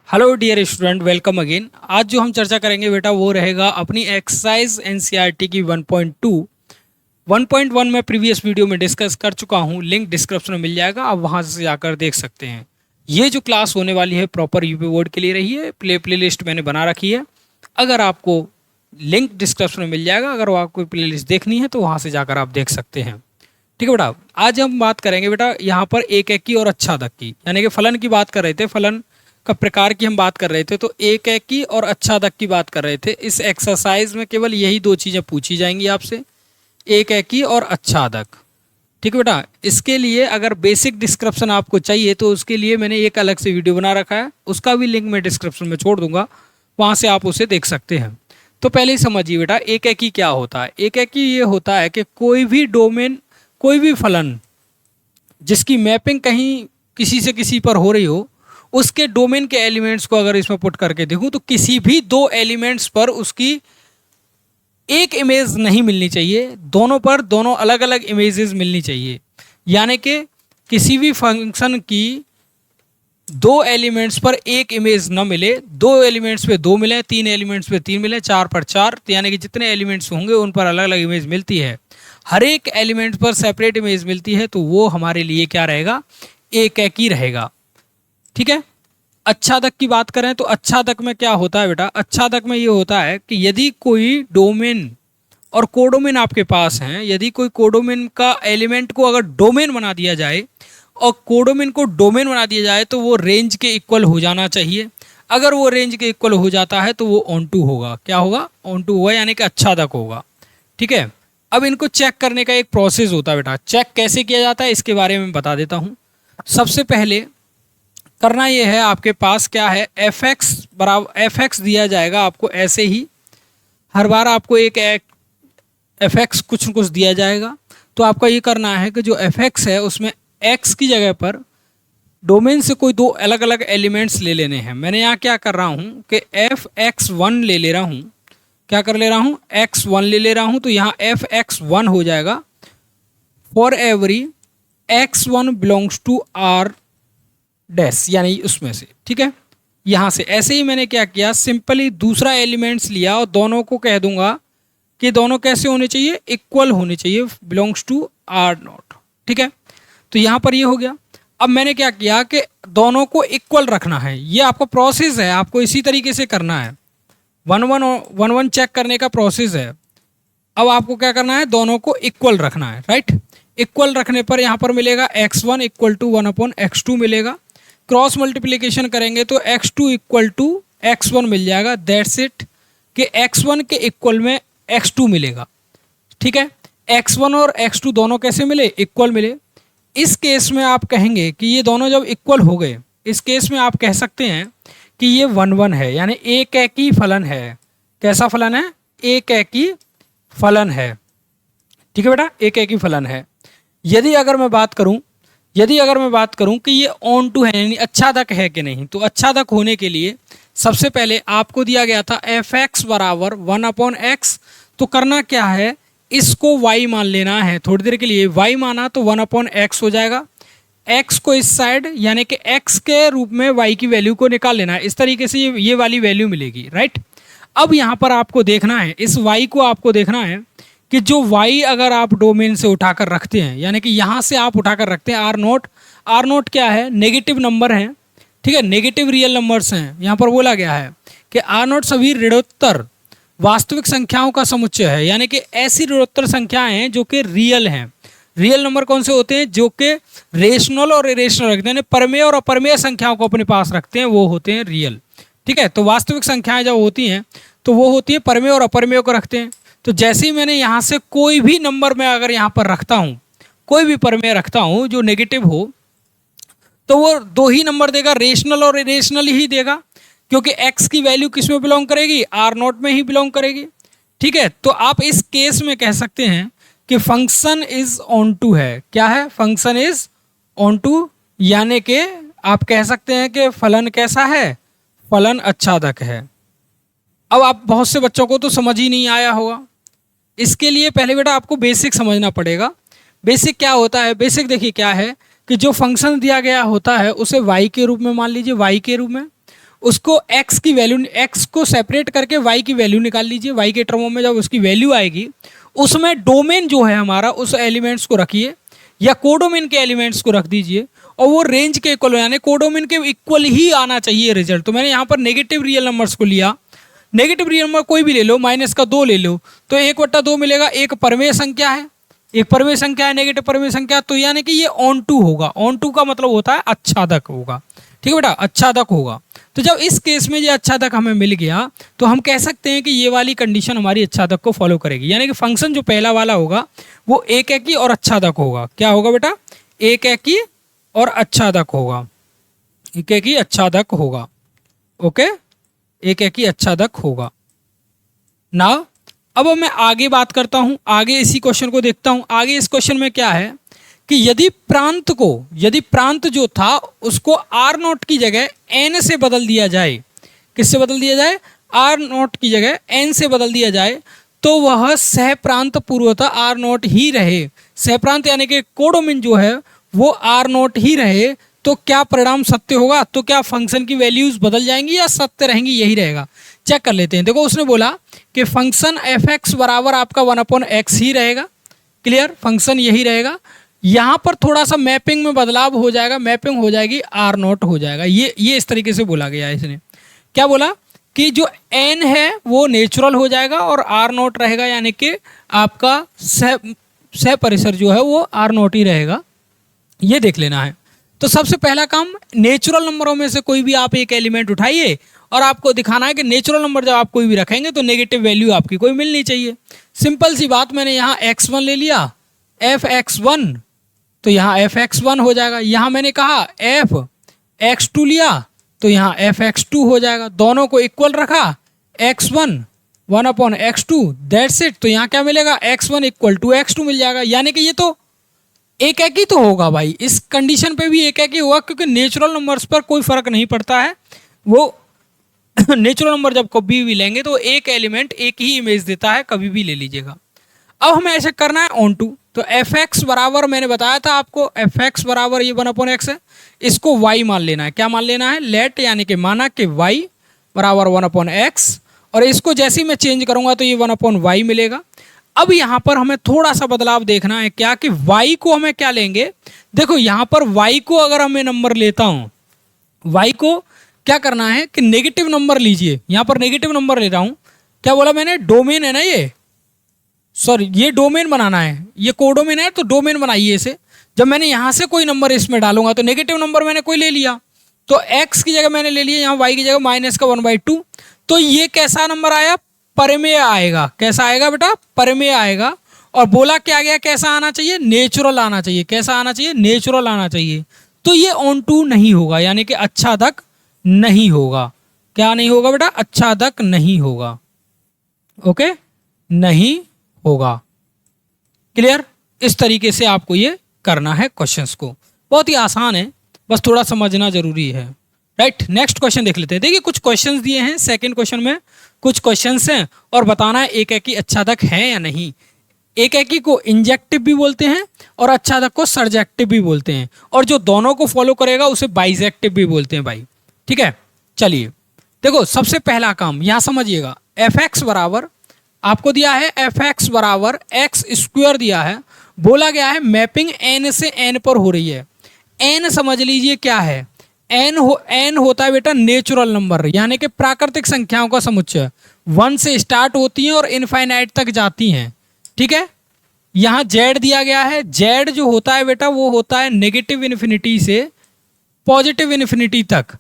Hello dear student, welcome again. आज जो हम चर्चा करेंगे बेटा वो रहेगा अपनी एक्सरसाइज एनसीईआरटी की 1.2। 1.1 में प्रीवियस वीडियो में डिस्कस कर चुका हूँ, लिंक डिस्क्रिप्शन में मिल जाएगा, आप वहाँ से जाकर देख सकते हैं। ये जो क्लास होने वाली है प्रॉपर यूपी बोर्ड के लिए रही है। प्ले लिस्ट मैंने बना रखी है, अगर आपको लिंक डिस्क्रिप्शन में मिल जाएगा। अगर वो आपको प्ले लिस्ट देखनी है तो वहाँ से जाकर आप देख सकते हैं। ठीक है बेटा, आज हम बात करेंगे बेटा यहाँ पर एक एकी और अच्छादक की, यानी कि फलन की बात कर रहे थे, फलन का प्रकार की हम बात कर रहे थे, तो एक एकी और अच्छादक की बात कर रहे थे। इस एक्सरसाइज में केवल यही दो चीज़ें पूछी जाएंगी आपसे, एक एकी और अच्छादक। ठीक है बेटा, इसके लिए अगर बेसिक डिस्क्रिप्शन आपको चाहिए तो उसके लिए मैंने एक अलग से वीडियो बना रखा है, उसका भी लिंक मैं डिस्क्रिप्शन में छोड़ दूंगा, वहाँ से आप उसे देख सकते हैं। तो पहले ही समझिए बेटा एक एकी क्या होता है। एक एकी ये होता है कि कोई भी डोमेन, कोई भी फलन जिसकी मैपिंग कहीं किसी से किसी पर हो रही हो, उसके डोमेन के एलिमेंट्स को अगर इसमें पुट करके देखूं तो किसी भी दो एलिमेंट्स पर उसकी एक इमेज नहीं मिलनी चाहिए, दोनों पर दोनों अलग अलग इमेजेस मिलनी चाहिए। यानी कि किसी भी फंक्शन की दो एलिमेंट्स पर एक इमेज न मिले, दो एलिमेंट्स पे दो मिले, तीन एलिमेंट्स पे तीन मिले, चार पर चार, यानी कि जितने एलिमेंट्स होंगे उन पर अलग अलग इमेज मिलती है, हर एक एलिमेंट पर सेपरेट इमेज मिलती है, तो वो हमारे लिए क्या रहेगा, एक एकी रहेगा। ठीक है। अच्छादक की बात करें तो अच्छादक में क्या होता है बेटा, अच्छादक में ये होता है कि यदि कोई डोमेन और कोडोमेन आपके पास हैं, यदि कोई कोडोमेन का एलिमेंट को अगर डोमेन बना दिया जाए और कोडोमेन को डोमेन बना दिया जाए तो वो रेंज के इक्वल हो जाना चाहिए। अगर वो रेंज के इक्वल हो जाता है तो वो ऑन टू होगा। क्या होगा? ऑन टू होगा, यानी कि अच्छादक होगा। ठीक है। अब इनको चेक करने का एक प्रोसेस होता है बेटा। चेक कैसे किया जाता है इसके बारे में बता देता हूँ। सबसे पहले करना ये है, आपके पास क्या है, एफ एक्स बराबर एफ एक्स दिया जाएगा आपको ऐसे ही, हर बार आपको एक एफ एक्स कुछ न कुछ दिया जाएगा। तो आपका ये करना है कि जो एफ एक्स है उसमें एक्स की जगह पर डोमेन से कोई दो अलग अलग एलिमेंट्स ले लेने हैं। मैंने यहाँ क्या कर रहा हूँ कि एफ एक्स वन ले रहा हूँ। क्या कर ले रहा हूँ? एक्स वन ले रहा हूँ। तो यहाँ एफ एक्स वन हो जाएगा for every x one belongs to R dash, यानी उसमें से। ठीक है। यहाँ से ऐसे ही मैंने क्या किया, सिंपली दूसरा एलिमेंट्स लिया और दोनों को कह दूंगा कि दोनों कैसे होने चाहिए, इक्वल होने चाहिए, बिलोंग्स टू आर नॉट। ठीक है। तो यहाँ पर ये हो गया। अब मैंने क्या किया कि दोनों को इक्वल रखना है। ये आपका प्रोसेस है, आपको इसी तरीके से करना है। वन वन चेक करने का प्रोसेस है। अब आपको क्या करना है, दोनों को इक्वल रखना है। राइट। इक्वल रखने पर यहाँ पर मिलेगा x one equal to one upon x two मिलेगा। क्रॉस मल्टीप्लिकेशन करेंगे तो x2 इक्वल टू x1 मिल जाएगा। दैट्स इट कि x1 के इक्वल में x2 मिलेगा। ठीक है। x1 और x2 दोनों कैसे मिले? इक्वल मिले। इस केस में आप कहेंगे कि ये दोनों जब इक्वल हो गए, इस केस में आप कह सकते हैं कि ये 1 1 है, यानी एक एकी फलन है। कैसा फलन है? एक एकी फलन है। ठीक है बेटा, एक एकी फलन है। यदि अगर मैं बात करूं कि ये ऑन टू है, यानी अच्छादक है कि नहीं, तो अच्छादक होने के लिए सबसे पहले आपको दिया गया था एफ एक्स बराबर वन अपॉन एक्स। तो करना क्या है, इसको y मान लेना है। थोड़ी देर के लिए y माना तो वन अपॉन एक्स हो जाएगा। x को इस साइड, यानी कि x के रूप में y की वैल्यू को निकाल लेना है। इस तरीके से ये वाली वैल्यू मिलेगी। राइट। अब यहाँ पर आपको देखना है, इस y को आपको देखना है कि जो y अगर आप डोमेन से उठाकर रखते हैं, यानी कि यहाँ से आप उठाकर रखते हैं आर नोट क्या है, नेगेटिव नंबर है। ठीक है, नेगेटिव रियल नंबर्स हैं। यहाँ पर बोला गया है कि आर नोट सभी ऋणोत्तर वास्तविक संख्याओं का समुच्चय है, यानी कि ऐसी ऋणोत्तर संख्याएं हैं जो कि रियल हैं। रियल नंबर कौन से होते हैं? जो कि रेशनल और इरेशनल रखते हैं, परमेय और अपरमेय संख्याओं को अपने पास रखते हैं, वो होते हैं रियल। ठीक है। तो वास्तविक संख्याएं जब होती हैं तो वो होती है परमेय और अपरमेय को रखते हैं। तो जैसे ही मैंने यहाँ से कोई भी नंबर में अगर यहाँ पर रखता हूँ, कोई भी परमेय रखता हूँ जो नेगेटिव हो, तो वो दो ही नंबर देगा, रेशनल और इरेशनल ही देगा, क्योंकि x की वैल्यू किस में बिलोंग करेगी? आर नोट में ही बिलोंग करेगी। ठीक है। तो आप इस केस में कह सकते हैं कि फंक्शन इज ऑन टू है। क्या है? फंक्शन इज ऑन टू, यानी कि आप कह सकते हैं कि फलन कैसा है? फलन अच्छादक है। अब आप बहुत से बच्चों को तो समझ ही नहीं आया होगा। इसके लिए पहले बेटा आपको बेसिक समझना पड़ेगा। बेसिक क्या होता है? बेसिक देखिए क्या है कि जो फंक्शन दिया गया होता है उसे y के रूप में मान लीजिए, y के रूप में, उसको x की वैल्यू, x को सेपरेट करके y की वैल्यू निकाल लीजिए। y के टर्मों में जब उसकी वैल्यू आएगी, उसमें डोमेन जो है हमारा, उस एलिमेंट्स को रखिए या कोडोमेन के एलिमेंट्स को रख दीजिए, और वो रेंज के इक्वल, यानी कोडोमेन के इक्वल ही आना चाहिए रिजल्ट। तो मैंने यहाँ पर नेगेटिव रियल नंबर्स को लिया, नेगेटिव रियल नंबर कोई भी ले लो, -2 ले लो, तो 1/2 मिलेगा। एक परमेय संख्या है, एक परमेय संख्या है, नेगेटिव परमेय संख्या, तो यानी कि ये ऑन टू होगा। ऑन टू का मतलब होता है अच्छादक होगा, ठीक है बेटा, अच्छादक होगा। तो जब इस केस में ये अच्छादक हमें मिल गया, तो हम कह सकते हैं कि ये वाली कंडीशन हमारी अच्छादक को फॉलो करेगी, यानी कि फंक्शन जो पहला वाला होगा वो एक एकी और अच्छादक होगा। क्या होगा बेटा? एक एकी और अच्छादक होगा, एक एकी अच्छादक होगा। ओके, एक एकी अच्छादक होगा ना। अब मैं आगे बात करता हूं, आगे इसी क्वेश्चन को देखता हूं। आगे इस क्वेश्चन में क्या है कि यदि प्रांत जो था उसको आर नॉट की जगह एन से बदल दिया जाए, किससे बदल दिया जाए? आर नॉट की जगह एन से बदल दिया जाए, तो वह सह प्रांत पूर्वतः आर नॉट ही रहे। सह प्रांत यानी कि कोडोमेन जो है वो आर नॉट ही रहे, तो क्या परिणाम सत्य होगा? तो क्या फंक्शन की वैल्यूज बदल जाएंगी या सत्य रहेंगी? यही रहेगा। चेक कर लेते हैं। देखो, उसने बोला कि फंक्शन एफ एक्स बराबर आपका 1/x ही रहेगा। क्लियर? फंक्शन यही रहेगा। यहाँ पर थोड़ा सा मैपिंग में बदलाव हो जाएगा, मैपिंग हो जाएगी, आर नॉट हो जाएगा। ये इस तरीके से बोला गया है। इसने क्या बोला कि जो एन है वो नेचुरल हो जाएगा और आर नॉट रहेगा, यानी कि आपका सह परिसर जो है वो आर नॉट ही रहेगा। ये देख लेना है। तो सबसे पहला काम, नेचुरल नंबरों में से कोई भी आप एक एलिमेंट उठाइए और आपको दिखाना है कि नेचुरल नंबर जब आप कोई भी रखेंगे तो नेगेटिव वैल्यू आपकी कोई मिलनी चाहिए। सिंपल सी बात, मैंने यहाँ x1 ले लिया, f(x1), तो यहाँ f(x1) हो जाएगा। यहाँ मैंने कहा f(x2) लिया, तो यहाँ f(x2) हो जाएगा। दोनों को इक्वल रखा, x1 1/x2, दैट्स इट। तो यहाँ क्या मिलेगा? x1 = x2 मिल जाएगा। यानी कि ये तो एक एक ही तो होगा भाई, इस कंडीशन पे भी एक एक ही होगा, क्योंकि नेचुरल नंबर्स पर कोई फर्क नहीं पड़ता है। वो नेचुरल नंबर जब कभी भी लेंगे तो एक एलिमेंट एक ही इमेज देता है, कभी भी ले लीजिएगा। अब हमें ऐसे करना है ऑन टू। तो एफ एक्स बराबर, मैंने बताया था आपको, एफ एक्स बराबर ये 1/x है, इसको y मान लेना है। क्या मान लेना है? लेट, यानी कि माना कि y बराबर 1/x, और इसको जैसे ही मैं चेंज करूंगा तो ये 1/y मिलेगा। अब यहाँ पर हमें थोड़ा सा बदलाव देखना है, क्या कि y को हमें क्या लेंगे? देखो, यहाँ पर y को अगर हमें नंबर लेता हूँ, y को क्या करना है कि नेगेटिव नंबर लीजिए। यहाँ पर नेगेटिव नंबर ले रहा हूँ। क्या बोला मैंने? डोमेन है ना ये, सॉरी, ये डोमेन बनाना है, ये कोडोमेन है, तो डोमेन बनाइए इसे। जब मैंने यहाँ से कोई नंबर इसमें डालूंगा तो नेगेटिव नंबर मैंने कोई ले लिया, तो x की जगह मैंने ले लिया यहाँ y की जगह -1/2। तो ये कैसा नंबर आया? परमेय आएगा। कैसा आएगा बेटा? परमेय आएगा। और बोला क्या गया, कैसा आना चाहिए? नेचुरल आना चाहिए। कैसा आना चाहिए? नेचुरल आना चाहिए। तो ये ऑन टू नहीं होगा, यानी कि अच्छादक नहीं होगा। क्या नहीं होगा बेटा? अच्छादक नहीं होगा। ओके, नहीं होगा। क्लियर? इस तरीके से आपको ये करना है क्वेश्चंस को। बहुत ही आसान है, बस थोड़ा समझना जरूरी है। राइट, नेक्स्ट क्वेश्चन देख लेते हैं। देखिए, कुछ क्वेश्चंस दिए हैं सेकंड क्वेश्चन में, कुछ क्वेश्चंस हैं और बताना है एक एकी अच्छादक है या नहीं। एक एकी को इंजेक्टिव भी बोलते हैं और अच्छादक को सर्जेक्टिव भी बोलते हैं, और जो दोनों को फॉलो करेगा उसे बाइजेक्टिव भी बोलते हैं भाई। ठीक है, चलिए देखो, सबसे पहला काम यहाँ समझिएगा। एफ एक्स बराबर आपको दिया है, एफ एक्स बराबर x² दिया है। बोला गया है मैपिंग n से n पर हो रही है। n समझ लीजिए क्या है? n होता है बेटा नेचुरल नंबर, यानी कि प्राकृतिक संख्याओं का समुच्चय। 1 से स्टार्ट होती हैं और इनफाइनाइट तक जाती हैं। ठीक है, यहाँ z दिया गया है। z जो होता है बेटा वो होता है नेगेटिव इन्फिनिटी से पॉजिटिव इन्फिनिटी तक,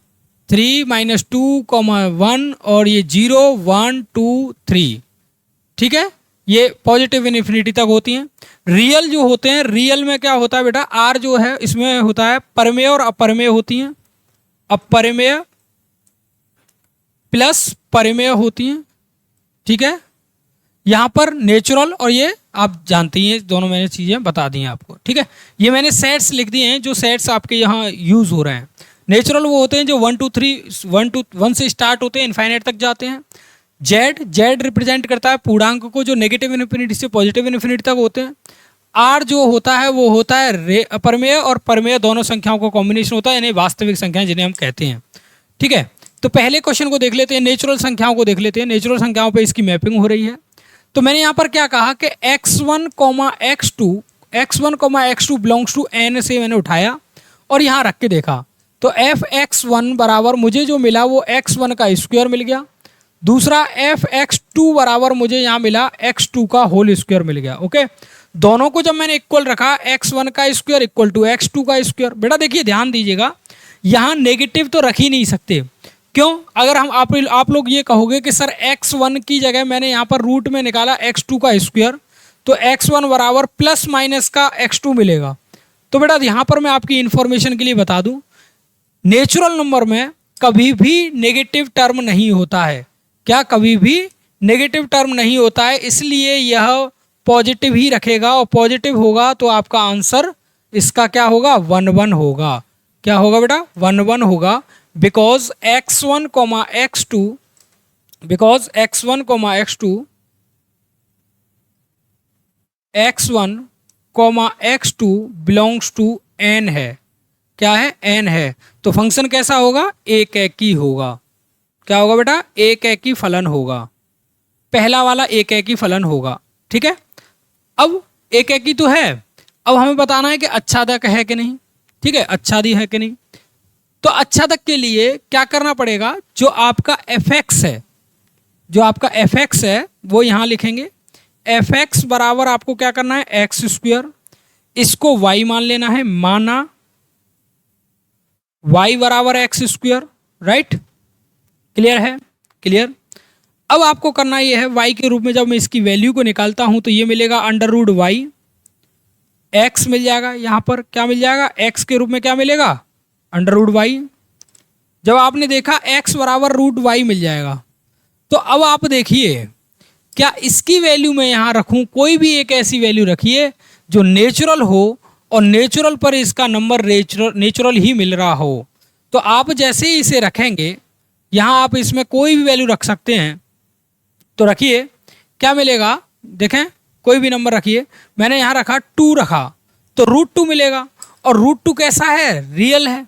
3 - 2, 1 और ये 0 1 2 3। ठीक है, ये पॉजिटिव इन्फिनिटी तक होती हैं। रियल जो होते हैं, रियल में क्या होता है बेटा? आर जो है इसमें होता है परमेय और अपरमेय होती हैं। अपरमेय प्लस परमेय होती हैं। ठीक है, यहाँ पर नेचुरल और ये आप जानते ही हैं, दोनों मैंने चीज़ें बता दी हैं आपको। ठीक है, ये मैंने सेट्स लिख दिए हैं जो सेट्स आपके यहाँ यूज़ हो रहे हैं। नेचुरल वो होते हैं जो 1 2 3 1 से स्टार्ट होते हैं, इनफाइनाइट तक जाते हैं। जेड रिप्रेजेंट करता है पूर्णांक को जो नेगेटिव इन्फिनिटी से पॉजिटिव इन्फिनिटी तक होते हैं। आर जो होता है वो होता है अपरमेय और परमेय दोनों संख्याओं का कॉम्बिनेशन होता है, यानी वास्तविक संख्याएं जिन्हें हम कहते हैं। ठीक है, तो पहले क्वेश्चन को देख लेते हैं, नेचुरल संख्याओं को देख लेते हैं। नेचुरल संख्याओं पे इसकी मैपिंग हो रही है। तो मैंने यहाँ पर क्या कहा कि x1, x2 belongs to n से मैंने उठाया और यहाँ रख के देखा। तो f(x1) बराबर मुझे जो मिला वो x1 का स्क्वायर मिल गया। दूसरा f(x2) बराबर मुझे यहाँ मिला x2 का होल स्क्वायर मिल गया। ओके, दोनों को जब मैंने इक्वल रखा, x1 का स्क्वायर इक्वल टू x2 का स्क्वायर। बेटा देखिए ध्यान दीजिएगा, यहाँ नेगेटिव तो रख ही नहीं सकते। क्यों? अगर हम आप लोग ये कहोगे कि सर x1 की जगह मैंने यहाँ पर रूट में निकाला x2 का स्क्वायर, तो x1 बराबर प्लस माइनस का x2 मिलेगा। तो बेटा यहाँ पर मैं आपकी इंफॉर्मेशन के लिए बता दूं, नेचुरल नंबर में कभी भी नेगेटिव टर्म नहीं होता है। क्या? कभी भी नेगेटिव टर्म नहीं होता है, इसलिए यह पॉजिटिव ही रखेगा और पॉजिटिव होगा तो आपका आंसर इसका क्या होगा? 1 1 होगा। क्या होगा बेटा? 1 1 होगा। Because x1, x2 belongs to n है। क्या है? n है। तो फंक्शन कैसा होगा? एक एकी होगा। क्या होगा बेटा? एक एकी फलन होगा। पहला वाला एक एकी फलन होगा। ठीक है, अब एक एकी तो है, अब हमें बताना है कि अच्छादक है कि नहीं। ठीक है, अच्छादी है कि नहीं। तो अच्छादक के लिए क्या करना पड़ेगा? जो आपका fx है वो यहाँ लिखेंगे। fx बराबर आपको क्या करना है? एक्स स्क्वायर, इसको y मान लेना है। माना y बराबर एक्स स्क्वायर, राइट? क्लियर है? क्लियर। अब आपको करना ये है, y के रूप में जब मैं इसकी वैल्यू को निकालता हूं तो ये मिलेगा अंडर रूट वाई, x मिल जाएगा। यहाँ पर क्या मिल जाएगा? x के रूप में क्या मिलेगा? Under root y. जब आपने देखा x बराबर रूट वाई मिल जाएगा, तो अब आप देखिए क्या इसकी वैल्यू मैं यहाँ रखूँ, कोई भी एक ऐसी वैल्यू रखिए जो नेचुरल हो और नेचुरल पर इसका नंबर नेचुरल ही मिल रहा हो। तो आप जैसे ही इसे रखेंगे, यहाँ आप इसमें कोई भी वैल्यू रख सकते हैं। तो रखिए, क्या मिलेगा? देखें, कोई भी नंबर रखिए। मैंने यहाँ रखा 2 रखा, तो रूट 2 मिलेगा। और रूट 2 कैसा है? रियल है।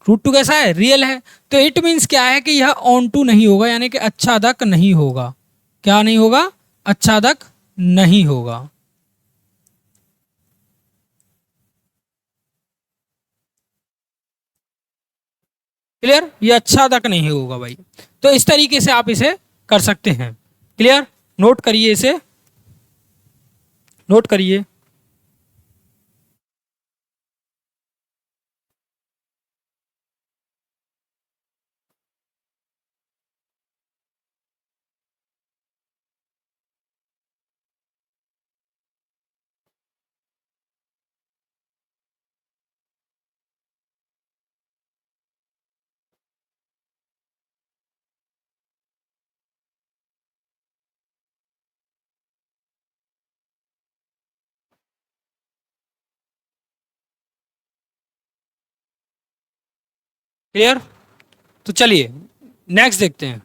रूट 2 कैसा है? रियल है। तो इट मीन्स क्या है कि यह ऑन टू नहीं होगा, यानी कि अच्छादक नहीं होगा। क्या नहीं होगा? अच्छादक नहीं होगा। क्लियर? ये अच्छादक नहीं होगा भाई। तो इस तरीके से आप इसे कर सकते हैं। क्लियर? नोट करिए, इसे नोट करिए। क्लियर? तो चलिए नेक्स्ट देखते हैं।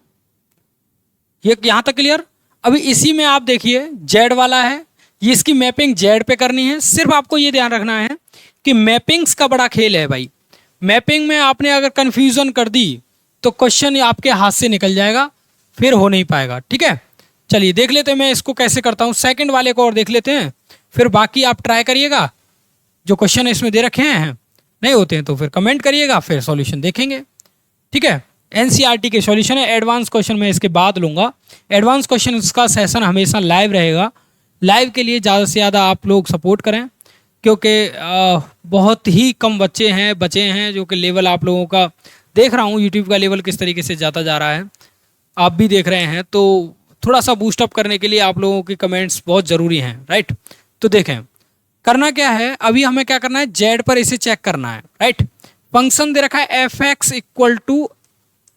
ये यहाँ तक क्लियर? अभी इसी में आप देखिए जेड वाला है, ये इसकी मैपिंग जेड पे करनी है। सिर्फ आपको ये ध्यान रखना है कि मैपिंग्स का बड़ा खेल है भाई। मैपिंग में आपने अगर कंफ्यूजन कर दी तो क्वेश्चन आपके हाथ से निकल जाएगा, फिर हो नहीं पाएगा। ठीक है, चलिए देख लेते हैं मैं इसको कैसे करता हूँ। सेकंड वाले को और देख लेते हैं, फिर बाकी आप ट्राई करिएगा। जो क्वेश्चन इसमें दे रखे हैं नहीं होते हैं तो फिर कमेंट करिएगा, फिर सॉल्यूशन देखेंगे। ठीक है, एनसीईआरटी के सॉल्यूशन है। एडवांस क्वेश्चन मैं इसके बाद लूँगा। एडवांस क्वेश्चन का सेशन हमेशा लाइव रहेगा। लाइव के लिए ज़्यादा से ज़्यादा आप लोग सपोर्ट करें, क्योंकि बहुत ही कम बच्चे हैं जो कि लेवल आप लोगों का देख रहा हूँ, यूट्यूब का लेवल किस तरीके से जाता जा रहा है, आप भी देख रहे हैं। तो थोड़ा सा बूस्टअप करने के लिए आप लोगों के कमेंट्स बहुत ज़रूरी हैं, राइट? तो देखें करना क्या है, अभी हमें क्या करना है, जेड पर इसे चेक करना है, राइट? फंक्शन दे रखा है fx equal to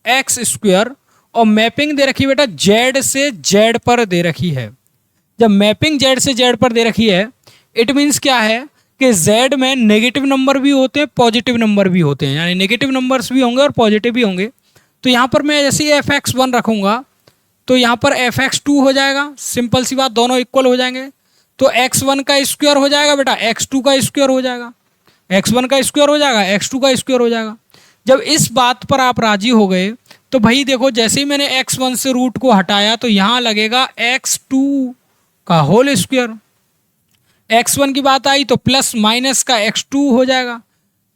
x square और मैपिंग दे रखी है बेटा जेड से जेड पर दे रखी है। जब मैपिंग जेड से जेड पर दे रखी है, इट मीन्स क्या है कि जेड में नेगेटिव नंबर भी होते हैं, पॉजिटिव नंबर भी होते हैं, यानी नेगेटिव नंबर्स भी होंगे और पॉजिटिव भी होंगे। तो यहाँ पर मैं जैसे ही fx1 रखूँगा तो यहाँ पर fx2 हो जाएगा। सिंपल सी बात, दोनों इक्वल हो जाएंगे। तो x1 का स्क्वायर हो जाएगा बेटा, x2 का स्क्वायर हो जाएगा, x1 का स्क्वायर हो जाएगा, x2 का स्क्वायर हो जाएगा। जब इस बात पर आप राजी हो गए तो भाई देखो जैसे ही मैंने x1 से रूट को हटाया तो यहाँ लगेगा x2 का होल स्क्वायर। x1 की बात आई तो प्लस माइनस का x2 हो जाएगा।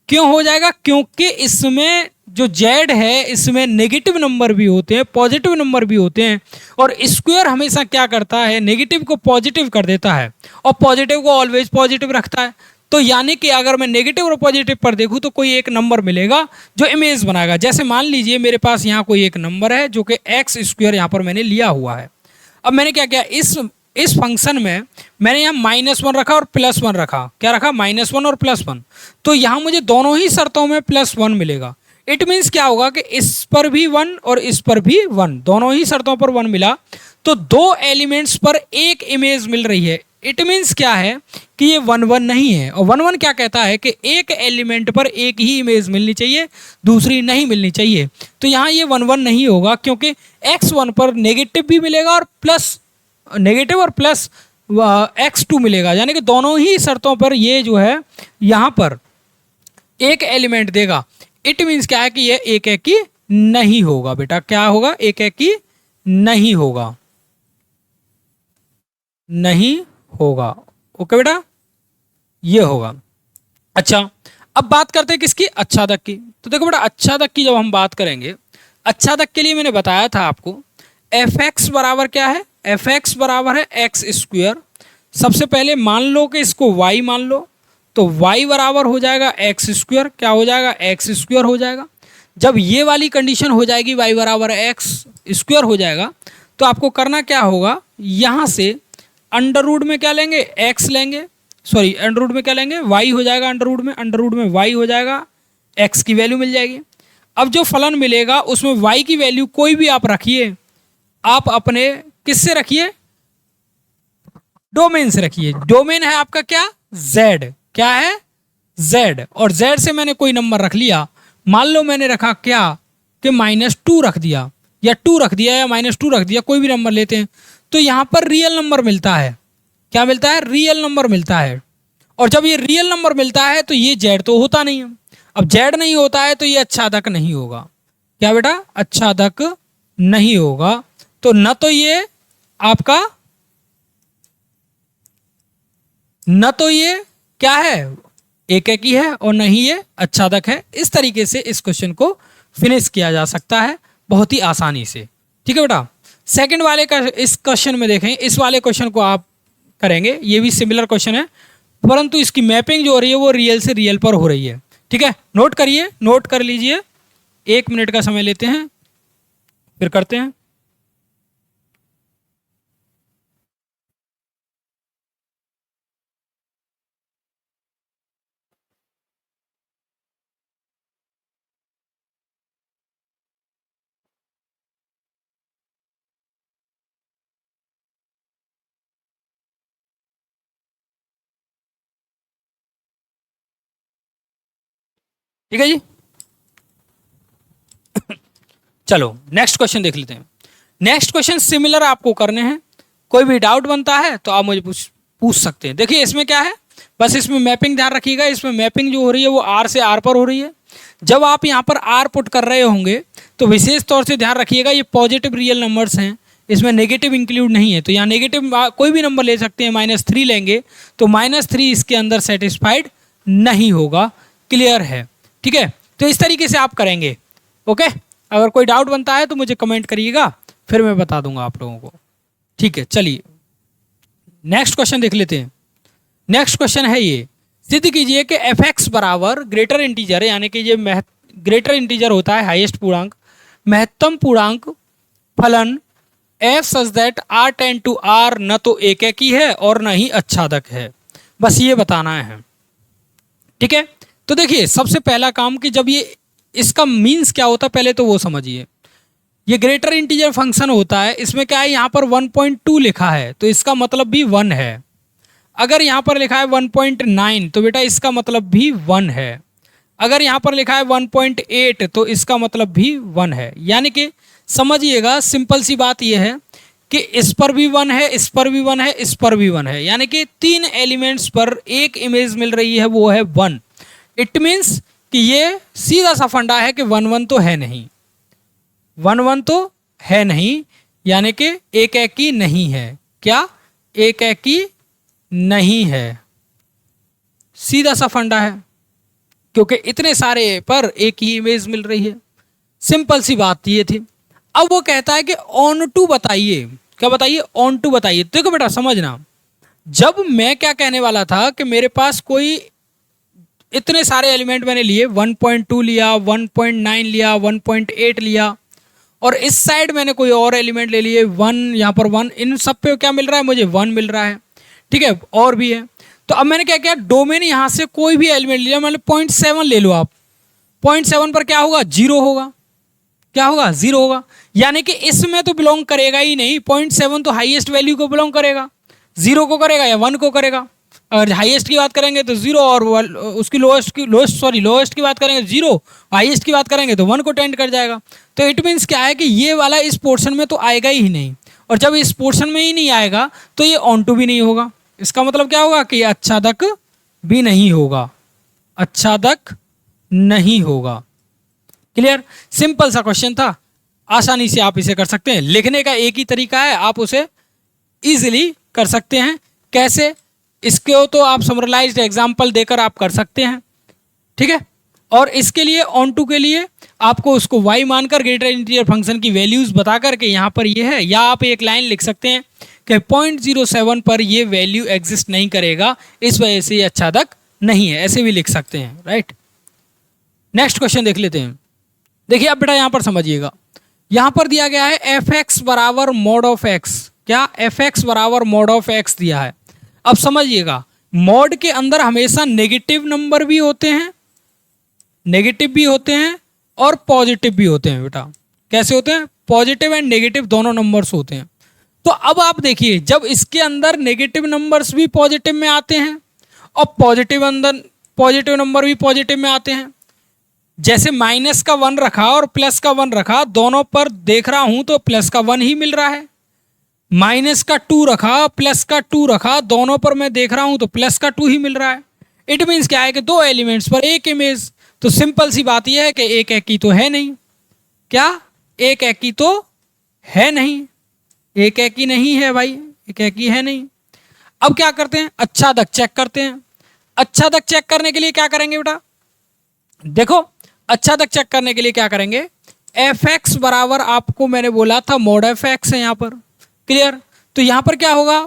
क्यों हो जाएगा? क्योंकि इसमें जो z है इसमें नेगेटिव नंबर भी होते हैं, पॉजिटिव नंबर भी होते हैं, और स्क्वायर हमेशा क्या करता है, नेगेटिव को पॉजिटिव कर देता है और पॉजिटिव को ऑलवेज पॉजिटिव रखता है। तो यानी कि अगर मैं नेगेटिव और पॉजिटिव पर देखूं तो कोई एक नंबर मिलेगा जो इमेज बनाएगा। जैसे मान लीजिए मेरे पास यहाँ कोई एक नंबर है जो कि एक्स स्क्वायर यहाँ पर मैंने लिया हुआ है। अब मैंने क्या किया, इस फंक्शन में मैंने यहाँ -1 रखा और +1 रखा। क्या रखा? -1 और +1। तो यहाँ मुझे दोनों ही शर्तों में +1 मिलेगा। इट मीन्स क्या होगा कि इस पर भी 1 और इस पर भी 1, दोनों ही शर्तों पर 1 मिला, तो दो एलिमेंट्स पर एक इमेज मिल रही है। इट मीन्स क्या है कि ये 1 1 नहीं है। और 1 1 क्या कहता है कि एक एलिमेंट पर एक ही इमेज मिलनी चाहिए, दूसरी नहीं मिलनी चाहिए। तो यहाँ ये 1 1 नहीं होगा क्योंकि x1 पर नेगेटिव भी मिलेगा और प्लस नेगेटिव और प्लस x2 मिलेगा, यानी कि दोनों ही शर्तों पर ये जो है यहाँ पर एक एलिमेंट देगा। इट मीन्स क्या है कि ये एक एक ही नहीं होगा। बेटा क्या होगा? एक एक ही नहीं होगा, नहीं होगा। ओके बेटा, ये होगा। अच्छा, अब बात करते हैं किसकी? अच्छादक की। तो देखो बेटा, अच्छादक की जब हम बात करेंगे, अच्छादक के लिए मैंने बताया था आपको एफ एक्स बराबर क्या है, एफ एक्स बराबर है एक्स स्क्वायर। सबसे पहले मान लो कि इसको y मान लो, तो y बराबर हो जाएगा एक्स स्क्वायर। क्या हो जाएगा? एक्स स्क्वायर हो जाएगा। जब ये वाली कंडीशन हो जाएगी y बराबर एक्स स्क्वायर हो जाएगा, तो आपको करना क्या होगा, यहाँ से अंडर रूट में क्या लेंगे? x लेंगे, सॉरी अंडर रूट में क्या लेंगे? y हो जाएगा। अंडर रूट में y हो जाएगा, x की वैल्यू मिल जाएगी। अब जो फलन मिलेगा उसमें y की वैल्यू कोई भी आप रखिए, आप अपने किससे रखिए? डोमेन से रखिए। डोमेन है आपका क्या? z। क्या है? z। और z से मैंने कोई नंबर रख लिया, मान लो मैंने रखा क्या कि -2 रख दिया, या 2 रख दिया, या -2 रख दिया, कोई भी नंबर लेते हैं, तो यहाँ पर रियल नंबर मिलता है। क्या मिलता है? रियल नंबर मिलता है। और जब ये रियल नंबर मिलता है तो ये z तो होता नहीं है। अब z नहीं होता है तो ये अच्छादक नहीं होगा। क्या बेटा? अच्छादक नहीं होगा। तो न तो ये आपका, न तो ये क्या है, एक एक ही है, और न ही ये अच्छादक है। इस तरीके से इस क्वेश्चन को फिनिश किया जा सकता है बहुत ही आसानी से। ठीक है बेटा, सेकंड वाले का इस क्वेश्चन में देखें, इस वाले क्वेश्चन को आप करेंगे, ये भी सिमिलर क्वेश्चन है, परंतु इसकी मैपिंग जो हो रही है वो रियल से रियल पर हो रही है। ठीक है, नोट करिए, नोट कर लीजिए। 1 मिनट का समय लेते हैं, फिर करते हैं। ठीक है जी, चलो नेक्स्ट क्वेश्चन देख लेते हैं। नेक्स्ट क्वेश्चन सिमिलर आपको करने हैं, कोई भी डाउट बनता है तो आप मुझे पूछ सकते हैं। देखिए इसमें क्या है, बस इसमें मैपिंग ध्यान रखिएगा। इसमें मैपिंग जो हो रही है वो r से r पर हो रही है। जब आप यहाँ पर r पुट कर रहे होंगे तो विशेष तौर से ध्यान रखिएगा, ये पॉजिटिव रियल नंबर्स हैं, इसमें नेगेटिव इंक्लूड नहीं है। तो यहाँ नेगेटिव कोई भी नंबर ले सकते हैं, -3 लेंगे तो -3 इसके अंदर सेटिस्फाइड नहीं होगा। क्लियर है? ठीक है, तो इस तरीके से आप करेंगे। ओके, अगर कोई डाउट बनता है तो मुझे कमेंट करिएगा, फिर मैं बता दूंगा आप लोगों को। ठीक है, चलिए नेक्स्ट क्वेश्चन देख लेते हैं। नेक्स्ट क्वेश्चन है ये, सिद्ध कीजिए कि एफ एक्स बराबर ग्रेटर इंटीजर, यानी कि ये ग्रेटर इंटीजर होता है हाईएस्ट पूर्णांक, महत्तम पूर्णांक फलन f such that R tend to R न तो एक ही है और न ही अच्छादक है। बस ये बताना है। ठीक है, तो देखिए सबसे पहला काम कि जब ये, इसका मीन्स क्या होता है पहले तो वो समझिए। ये ग्रेटर इंटीजर फंक्शन होता है, इसमें क्या है, यहाँ पर 1.2 लिखा है तो इसका मतलब भी 1 है। अगर यहाँ पर लिखा है 1.9 तो बेटा इसका मतलब भी 1 है। अगर यहाँ पर लिखा है 1.8 तो इसका मतलब भी 1 है। यानी कि समझिएगा, सिंपल सी बात यह है कि इस पर भी 1 है, इस पर भी 1 है, इस पर भी 1 है, यानी कि 3 एलिमेंट्स पर एक इमेज मिल रही है, वो है 1। इट मीन्स कि ये सीधा सा फंडा है कि 1 1 तो है नहीं। 1 1 तो है नहीं, यानी कि एक एकी नहीं है। क्या? एक एकी नहीं है। सीधा सा फंडा है, क्योंकि इतने सारे पर एक ही इमेज मिल रही है। सिंपल सी बात ये थी। अब वो कहता है कि ऑन टू बताइए। क्या बताइए? ऑन टू बताइए। देखो बेटा समझना, जब मैं क्या कहने वाला था कि मेरे पास कोई इतने सारे एलिमेंट मैंने लिए, 1.2 लिया, 1.9 लिया, 1.8 लिया, और इस साइड मैंने कोई और एलिमेंट ले लिए 1, यहाँ पर 1, इन सब पे क्या मिल रहा है? मुझे 1 मिल रहा है। ठीक है, और भी है। तो अब मैंने क्या किया, डोमेन यहाँ से कोई भी एलिमेंट लिया, मतलब 0.7 ले लो आप। 0.7 पर क्या होगा? 0 होगा। क्या होगा? 0 होगा। यानी कि इसमें तो बिलोंग करेगा ही नहीं। 0.7 तो हाईएस्ट वैल्यू को बिलोंग करेगा, 0 को करेगा या 1 को करेगा। अगर हाईएस्ट की बात करेंगे तो 0, और उसकी लोएस्ट की बात करेंगे 0, हाईएस्ट की बात करेंगे तो 1 को टेंड कर जाएगा। तो इट मीन्स क्या है कि ये वाला इस पोर्शन में तो आएगा ही नहीं, और जब इस पोर्शन में ही नहीं आएगा तो ये ऑन टू भी नहीं होगा। इसका मतलब क्या होगा कि ये अच्छादक भी नहीं होगा, अच्छादक नहीं होगा। क्लियर? सिंपल सा क्वेश्चन था, आसानी से आप इसे कर सकते हैं। लिखने का एक ही तरीका है, आप उसे इजीली कर सकते हैं। कैसे? इसको तो आप समराइज्ड एग्जांपल देकर आप कर सकते हैं। ठीक है, और इसके लिए ऑन टू के लिए आपको उसको y मानकर ग्रेटर इंटीजर फंक्शन की वैल्यूज बता करके यहाँ पर ये है, या आप एक लाइन लिख सकते हैं कि 0.07 पर ये वैल्यू एग्जिस्ट नहीं करेगा, इस वजह से ये अच्छादक नहीं है। ऐसे भी लिख सकते हैं। राइट, नेक्स्ट क्वेश्चन देख लेते हैं। देखिए अब बेटा यहाँ पर समझिएगा, यहाँ पर दिया गया है f(x) बराबर मॉड ऑफ x। क्या? f(x) बराबर मॉड ऑफ x दिया है। अब समझिएगा, मॉड के अंदर हमेशा नेगेटिव नंबर भी होते हैं, नेगेटिव भी होते हैं और पॉजिटिव भी होते हैं बेटा। कैसे होते हैं? पॉजिटिव एंड नेगेटिव दोनों नंबर्स होते हैं। तो अब आप देखिए, जब इसके अंदर नेगेटिव नंबर्स भी पॉजिटिव में आते हैं और पॉजिटिव नंबर भी पॉजिटिव में आते हैं, जैसे माइनस का 1 रखा और प्लस का 1 रखा, दोनों पर देख रहा हूं तो प्लस का 1 ही मिल रहा है। माइनस का 2 रखा, प्लस का 2 रखा, दोनों पर मैं देख रहा हूं तो प्लस का 2 ही मिल रहा है। इट मीन्स क्या है कि दो एलिमेंट्स पर एक इमेज। तो सिंपल सी बात यह है कि एक एकी तो है नहीं। क्या? एक एकी तो है नहीं, एक एकी नहीं है भाई, एक एकी है नहीं। अब क्या करते हैं? अच्छादक चेक करते हैं। अच्छादक चेक करने के लिए क्या करेंगे बेटा? देखो, अच्छादक चेक करने के लिए क्या करेंगे, f(x) बराबर आपको मैंने बोला था मॉड f(x) है यहाँ पर। क्लियर? तो यहाँ पर क्या होगा?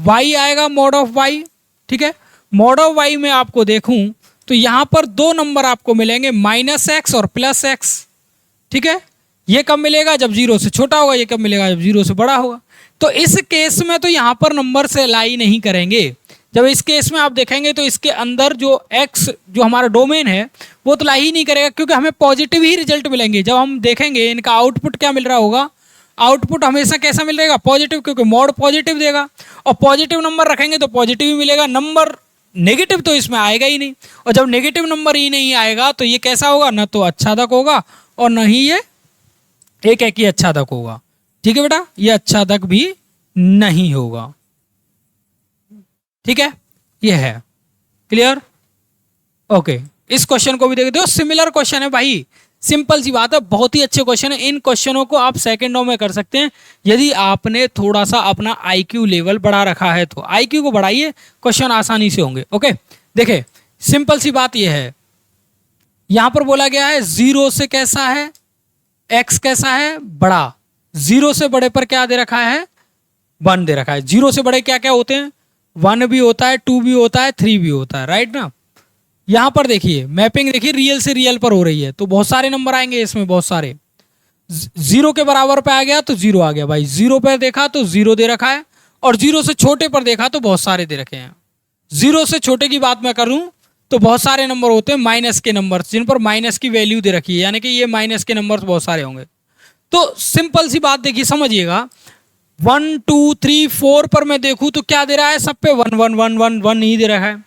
y आएगा, मॉड ऑफ y। ठीक है, मॉड ऑफ y में आपको देखूं तो यहाँ पर दो नंबर आपको मिलेंगे, -x और +x। ठीक है, ये कब मिलेगा? जब 0 से छोटा होगा। ये कब मिलेगा? जब 0 से बड़ा होगा। तो इस केस में तो यहाँ पर नंबर से अलाई नहीं करेंगे। जब इस केस में आप देखेंगे तो इसके अंदर जो x जो हमारा डोमेन है वो तो लाई ही नहीं करेगा, क्योंकि हमें पॉजिटिव ही रिजल्ट मिलेंगे। जब हम देखेंगे इनका आउटपुट क्या मिल रहा होगा, आउटपुट हमेशा कैसा मिलेगा? पॉजिटिव, क्योंकि मॉड पॉजिटिव देगा, और पॉजिटिव नंबर रखेंगे तो पॉजिटिव ही मिलेगा। नंबर नेगेटिव तो इसमें आएगा ही नहीं, और जब नेगेटिव नंबर ही नहीं आएगा तो ये कैसा होगा? ना तो अच्छादक होगा और न ही ये एक एकी अच्छादक होगा। ठीक है बेटा, ये अच्छादक भी नहीं होगा। ठीक है, ये है। क्लियर? ओके, इस क्वेश्चन को भी देख दो, सिमिलर क्वेश्चन है भाई, सिंपल सी बात है, बहुत ही अच्छे क्वेश्चन है। इन क्वेश्चनों को आप सेकंडों में कर सकते हैं यदि आपने थोड़ा सा अपना आईक्यू लेवल बढ़ा रखा है। तो आईक्यू को बढ़ाइए, क्वेश्चन आसानी से होंगे। ओके, देखिए सिंपल सी बात यह है, यहां पर बोला गया है 0 से कैसा है, x कैसा है? बड़ा। 0 से बड़े पर क्या दे रखा है? 1 दे रखा है। 0 से बड़े क्या क्या होते हैं? 1 भी होता है, 2 भी होता है, 3 भी होता है। राइट ना? यहां पर देखिए मैपिंग, देखिए रियल से रियल पर हो रही है, तो बहुत सारे नंबर आएंगे इसमें, बहुत सारे। 0 के बराबर पे आ गया तो 0 आ गया भाई, 0 पर देखा तो 0 दे रखा है, और 0 से छोटे पर देखा तो बहुत सारे दे रखे हैं। 0 से छोटे की बात मैं करूं तो बहुत सारे नंबर होते हैं, माइनस के नंबर जिन पर माइनस की वैल्यू दे रखी है, यानी कि ये माइनस के नंबर बहुत सारे होंगे। तो सिंपल सी बात देखिए, समझिएगा, 1 2 3 4 पर मैं देखूं तो क्या दे रहा है? सब पे 1 1 1 1 1 ही दे रखा है।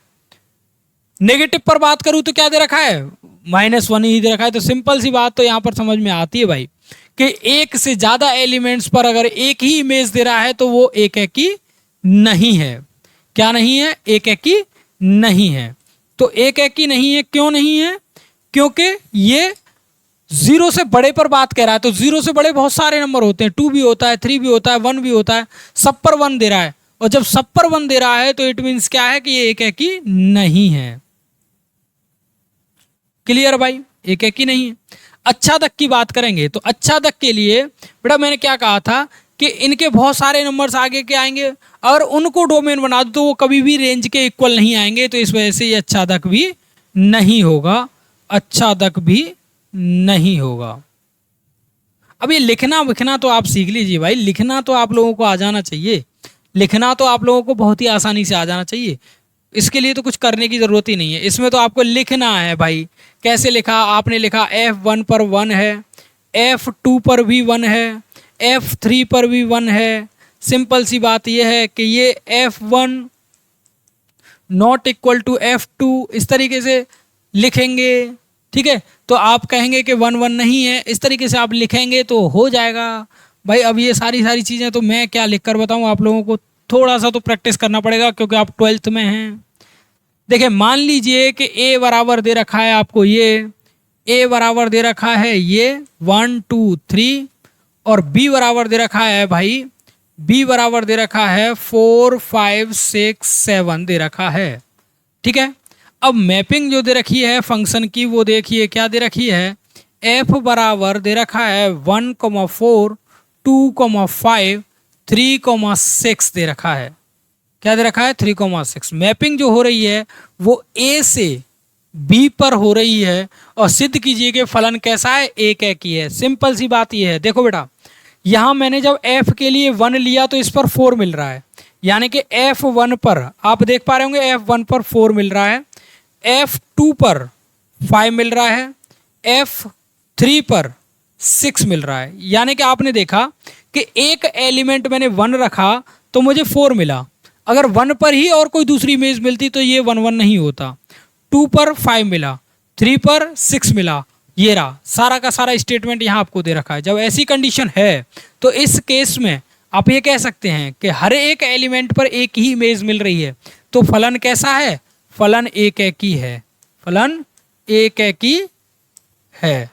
नेगेटिव पर बात करूं तो क्या दे रखा है? -1 ही दे रखा है। तो सिंपल सी बात तो यहां पर समझ में आती है भाई कि एक से ज्यादा एलिमेंट्स पर अगर एक ही इमेज दे रहा है तो वो एक एकी नहीं है। क्या नहीं है? एक एकी नहीं है। तो एक एकी नहीं है, क्यों नहीं है? क्योंकि ये जीरो से बड़े पर बात कर रहा है, तो जीरो से बड़े बहुत सारे नंबर होते हैं, 2 भी होता है, 3 भी होता है, 1 भी होता है, सब पर 1 दे रहा है। और जब सब पर 1 दे रहा है तो इट मीन्स क्या है कि ये एक एकी नहीं है। क्लियर भाई, एक एकी नहीं है। अच्छादक की बात करेंगे तो अच्छादक के लिए बेटा मैंने क्या कहा था कि इनके बहुत सारे नंबर्स आगे के आएंगे और उनको डोमेन बना दो तो वो कभी भी रेंज के इक्वल नहीं आएंगे, तो इस वजह से ये अच्छादक भी नहीं होगा, अच्छादक भी नहीं होगा। अब ये लिखना विखना तो आप सीख लीजिए भाई, लिखना तो आप लोगों को आ जाना चाहिए, लिखना तो आप लोगों को बहुत ही आसानी से आ जाना चाहिए, इसके लिए तो कुछ करने की ज़रूरत ही नहीं है। इसमें तो आपको लिखना है भाई। कैसे लिखा आपने, लिखा F1 पर 1 है, F2 पर भी 1 है, F3 पर भी 1 है। सिंपल सी बात यह है कि ये F1 not equal to F2 इस तरीके से लिखेंगे, ठीक है। तो आप कहेंगे कि 1 1 नहीं है, इस तरीके से आप लिखेंगे तो हो जाएगा भाई। अब ये सारी चीज़ें तो मैं क्या लिख कर बताऊँ आप लोगों को, थोड़ा सा तो प्रैक्टिस करना पड़ेगा क्योंकि आप 12th में हैं। देखिए मान लीजिए कि A बराबर दे रखा है आपको, ये A बराबर दे रखा है ये 1 2 3 और B बराबर दे रखा है भाई, B बराबर दे रखा है 4 5 6 7 दे रखा है, ठीक है। अब मैपिंग जो दे रखी है फंक्शन की वो देखिए क्या दे रखी है, F बराबर दे रखा है 1 4 2 5 3 6 दे रखा है। क्या दे रखा है 3 6। मैपिंग जो हो रही है वो A से B पर हो रही है और सिद्ध कीजिए कि फलन कैसा है, एक एकी है। सिंपल सी बात ये है, देखो बेटा यहाँ मैंने जब F के लिए 1 लिया तो इस पर 4 मिल रहा है, यानी कि F1 पर आप देख पा रहे होंगे F1 पर 4 मिल रहा है, F2 पर 5 मिल रहा है, F3 पर 6 मिल रहा है। यानी कि आपने देखा कि एक एलिमेंट मैंने 1 रखा तो मुझे 4 मिला, अगर 1 पर ही और कोई दूसरी इमेज मिलती तो ये 1 1 नहीं होता। 2 पर 5 मिला, 3 पर 6 मिला, ये रहा सारा का सारा स्टेटमेंट यहाँ आपको दे रखा है। जब ऐसी कंडीशन है तो इस केस में आप ये कह सकते हैं कि हर एक एलिमेंट पर एक ही इमेज मिल रही है, तो फलन कैसा है, फलन एक एकी है, फलन एक एकी है।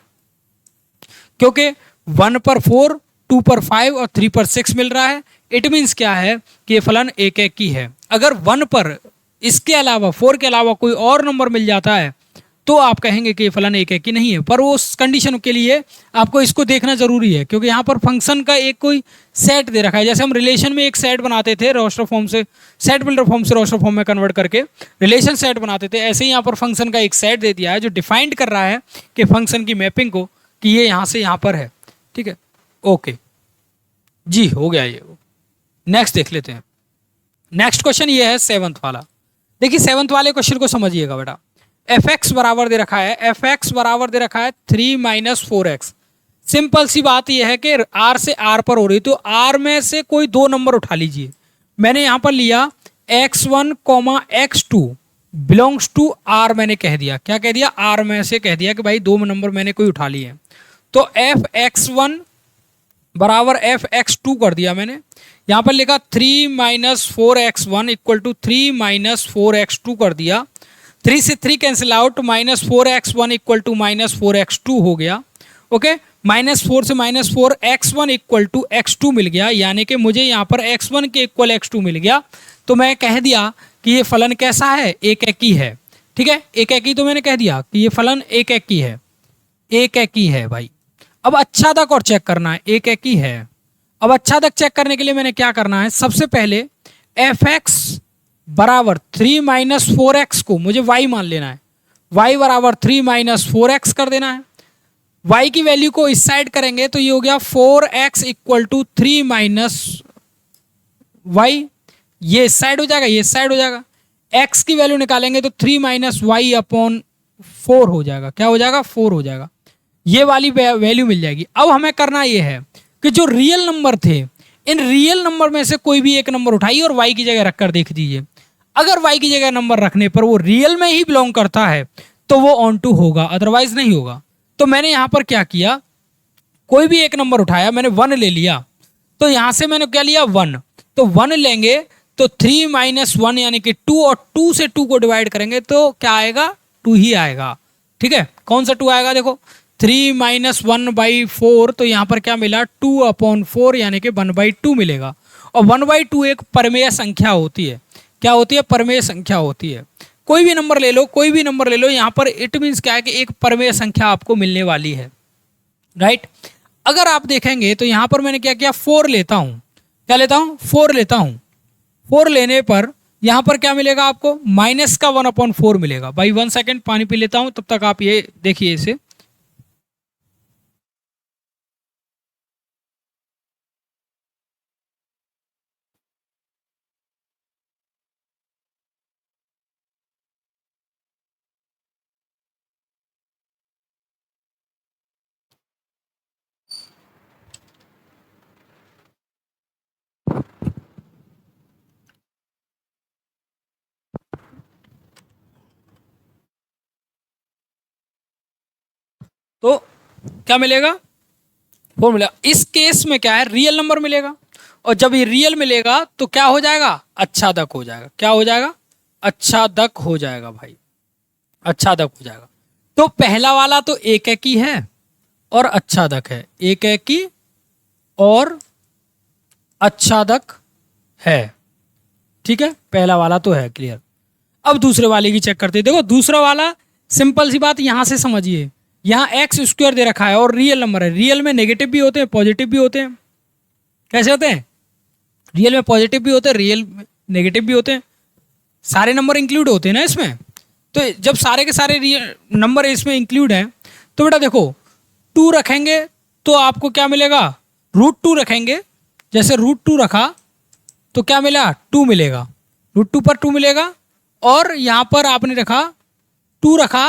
क्योंकि 1 पर 4, 2 पर 5 और 3 पर 6 मिल रहा है, इट मीन्स क्या है कि ये फलन एक एकी है। अगर 1 पर इसके अलावा 4 के अलावा कोई और नंबर मिल जाता है तो आप कहेंगे कि ये फलन एक एकी नहीं है। पर उस कंडीशन के लिए आपको इसको देखना जरूरी है, क्योंकि यहाँ पर फंक्शन का एक कोई सेट दे रखा है। जैसे हम रिलेशन में एक सेट बनाते थे रोस्टर फॉर्म से, सेट बिल्डर फॉर्म से रोस्टर फॉर्म में कन्वर्ट करके रिलेशन सेट बनाते थे, ऐसे ही यहाँ पर फंक्शन का एक सेट दे दिया है जो डिफाइंड कर रहा है कि फंक्शन की मैपिंग को, कि ये यहाँ से यहाँ पर है, ठीक है। ओके जी, हो गया ये। नेक्स्ट देख लेते हैं। नेक्स्ट क्वेश्चन ये है 7th वाला। देखिए 7th वाले क्वेश्चन को समझिएगा बेटा। f(x) बराबर दे रखा है, f(x) बराबर दे रखा है 3 - 4x। सिंपल सी बात यह है कि r से r पर हो रही, तो r में से कोई 2 नंबर उठा लीजिए। मैंने यहाँ पर लिया x1, x2 belongs to r, मैंने कह दिया, क्या कह दिया, r में से कह दिया कि भाई 2 नंबर मैंने कोई उठा लिए। तो f(x1) बराबर f(x2) कर दिया मैंने। यहाँ पर लिखा 3 - 4x1 इक्वल टू 3 - 4x2 कर दिया। 3 से 3 cancel out, -4x1 equal to -4x2 हो गया। ओके, -4 से -4 x1 इक्वल टू x2 मिल गया, यानी कि मुझे यहाँ पर x1 के इक्वल x2 मिल गया। तो मैं कह दिया कि ये फलन कैसा है, एक एकी है, ठीक है। एक एकी तो मैंने कह दिया कि ये फलन एक एकी है, एक एकी है भाई। अब अच्छादक और चेक करना है, एक एकी है। अब अच्छादक चेक करने के लिए मैंने क्या करना है, सबसे पहले f(x) बराबर 3 - 4x को मुझे y मान लेना है, y बराबर 3 - 4x कर देना है। y की वैल्यू को इस साइड करेंगे तो ये हो गया 4x इक्वल टू 3 - y, ये इस साइड हो जाएगा, ये इस साइड हो जाएगा। x की वैल्यू निकालेंगे तो 3 - y अपॉन 4 हो जाएगा, क्या हो जाएगा, 4 हो जाएगा। ये वाली वैल्यू मिल जाएगी। अब हमें करना ये है कि जो रियल नंबर थे, इन रियल नंबर में से कोई भी एक नंबर उठाइए और y की जगह रखकर देख दीजिए। अगर y की जगह नंबर रखने पर वो रियल में ही बिलोंग करता है तो वो ऑन टू होगा, अदरवाइज नहीं होगा। तो मैंने यहां पर क्या किया, कोई भी एक नंबर उठाया, मैंने 1 ले लिया, तो यहां से मैंने क्या लिया, 1। तो 1 लेंगे तो 3 - 1 यानी कि 2, और 2 से 2 को डिवाइड करेंगे तो क्या आएगा, 2 ही आएगा, ठीक है। कौन सा 2 आएगा, देखो 3 माइनस 1/4, तो यहाँ पर क्या मिला 2/4 यानी कि 1/2 मिलेगा। और 1/2 एक परमेय संख्या होती है। क्या होती है? परमेय संख्या होती है। कोई भी नंबर ले लो, कोई भी नंबर ले लो, यहाँ पर इट मीन्स क्या है कि एक परमेय संख्या आपको मिलने वाली है, राइट। अगर आप देखेंगे तो यहाँ पर मैंने क्या किया, 4 लेता हूँ। क्या लेता हूँ? 4 लेता हूँ। 4 लेने पर यहाँ पर क्या मिलेगा आपको? माइनस का 1/4 मिलेगा। भाई 1 सेकेंड पानी पी लेता हूँ, तब तक आप ये देखिए इसे। तो क्या मिलेगा? 4 मिलेगा। इस केस में क्या है, रियल नंबर मिलेगा। और जब ये रियल मिलेगा तो क्या हो जाएगा? अच्छादक हो जाएगा। क्या हो जाएगा? अच्छादक हो जाएगा भाई, अच्छादक हो जाएगा। तो पहला वाला तो एक एकी है और अच्छादक है, एक एकी और अच्छादक है, ठीक है। पहला वाला तो है, क्लियर। अब दूसरे वाले की चेक करते हैं। देखो दूसरा वाला, सिंपल सी बात यहां से समझिए, यहाँ एक्स स्क्वायर दे रखा है और रियल नंबर है। रियल में नेगेटिव भी होते हैं, पॉजिटिव भी होते हैं। कैसे होते हैं? रियल में पॉजिटिव भी होते हैं, रियल में नेगेटिव भी होते हैं। सारे नंबर इंक्लूड होते हैं ना इसमें। तो जब सारे के सारे रियल नंबर इसमें इंक्लूड हैं तो बेटा देखो 2 रखेंगे तो आपको क्या मिलेगा? √2 रखेंगे। जैसे √2 रखा तो क्या मिला? 2 मिलेगा। √2 पर 2 मिलेगा। और यहाँ पर आपने रखा 2 रखा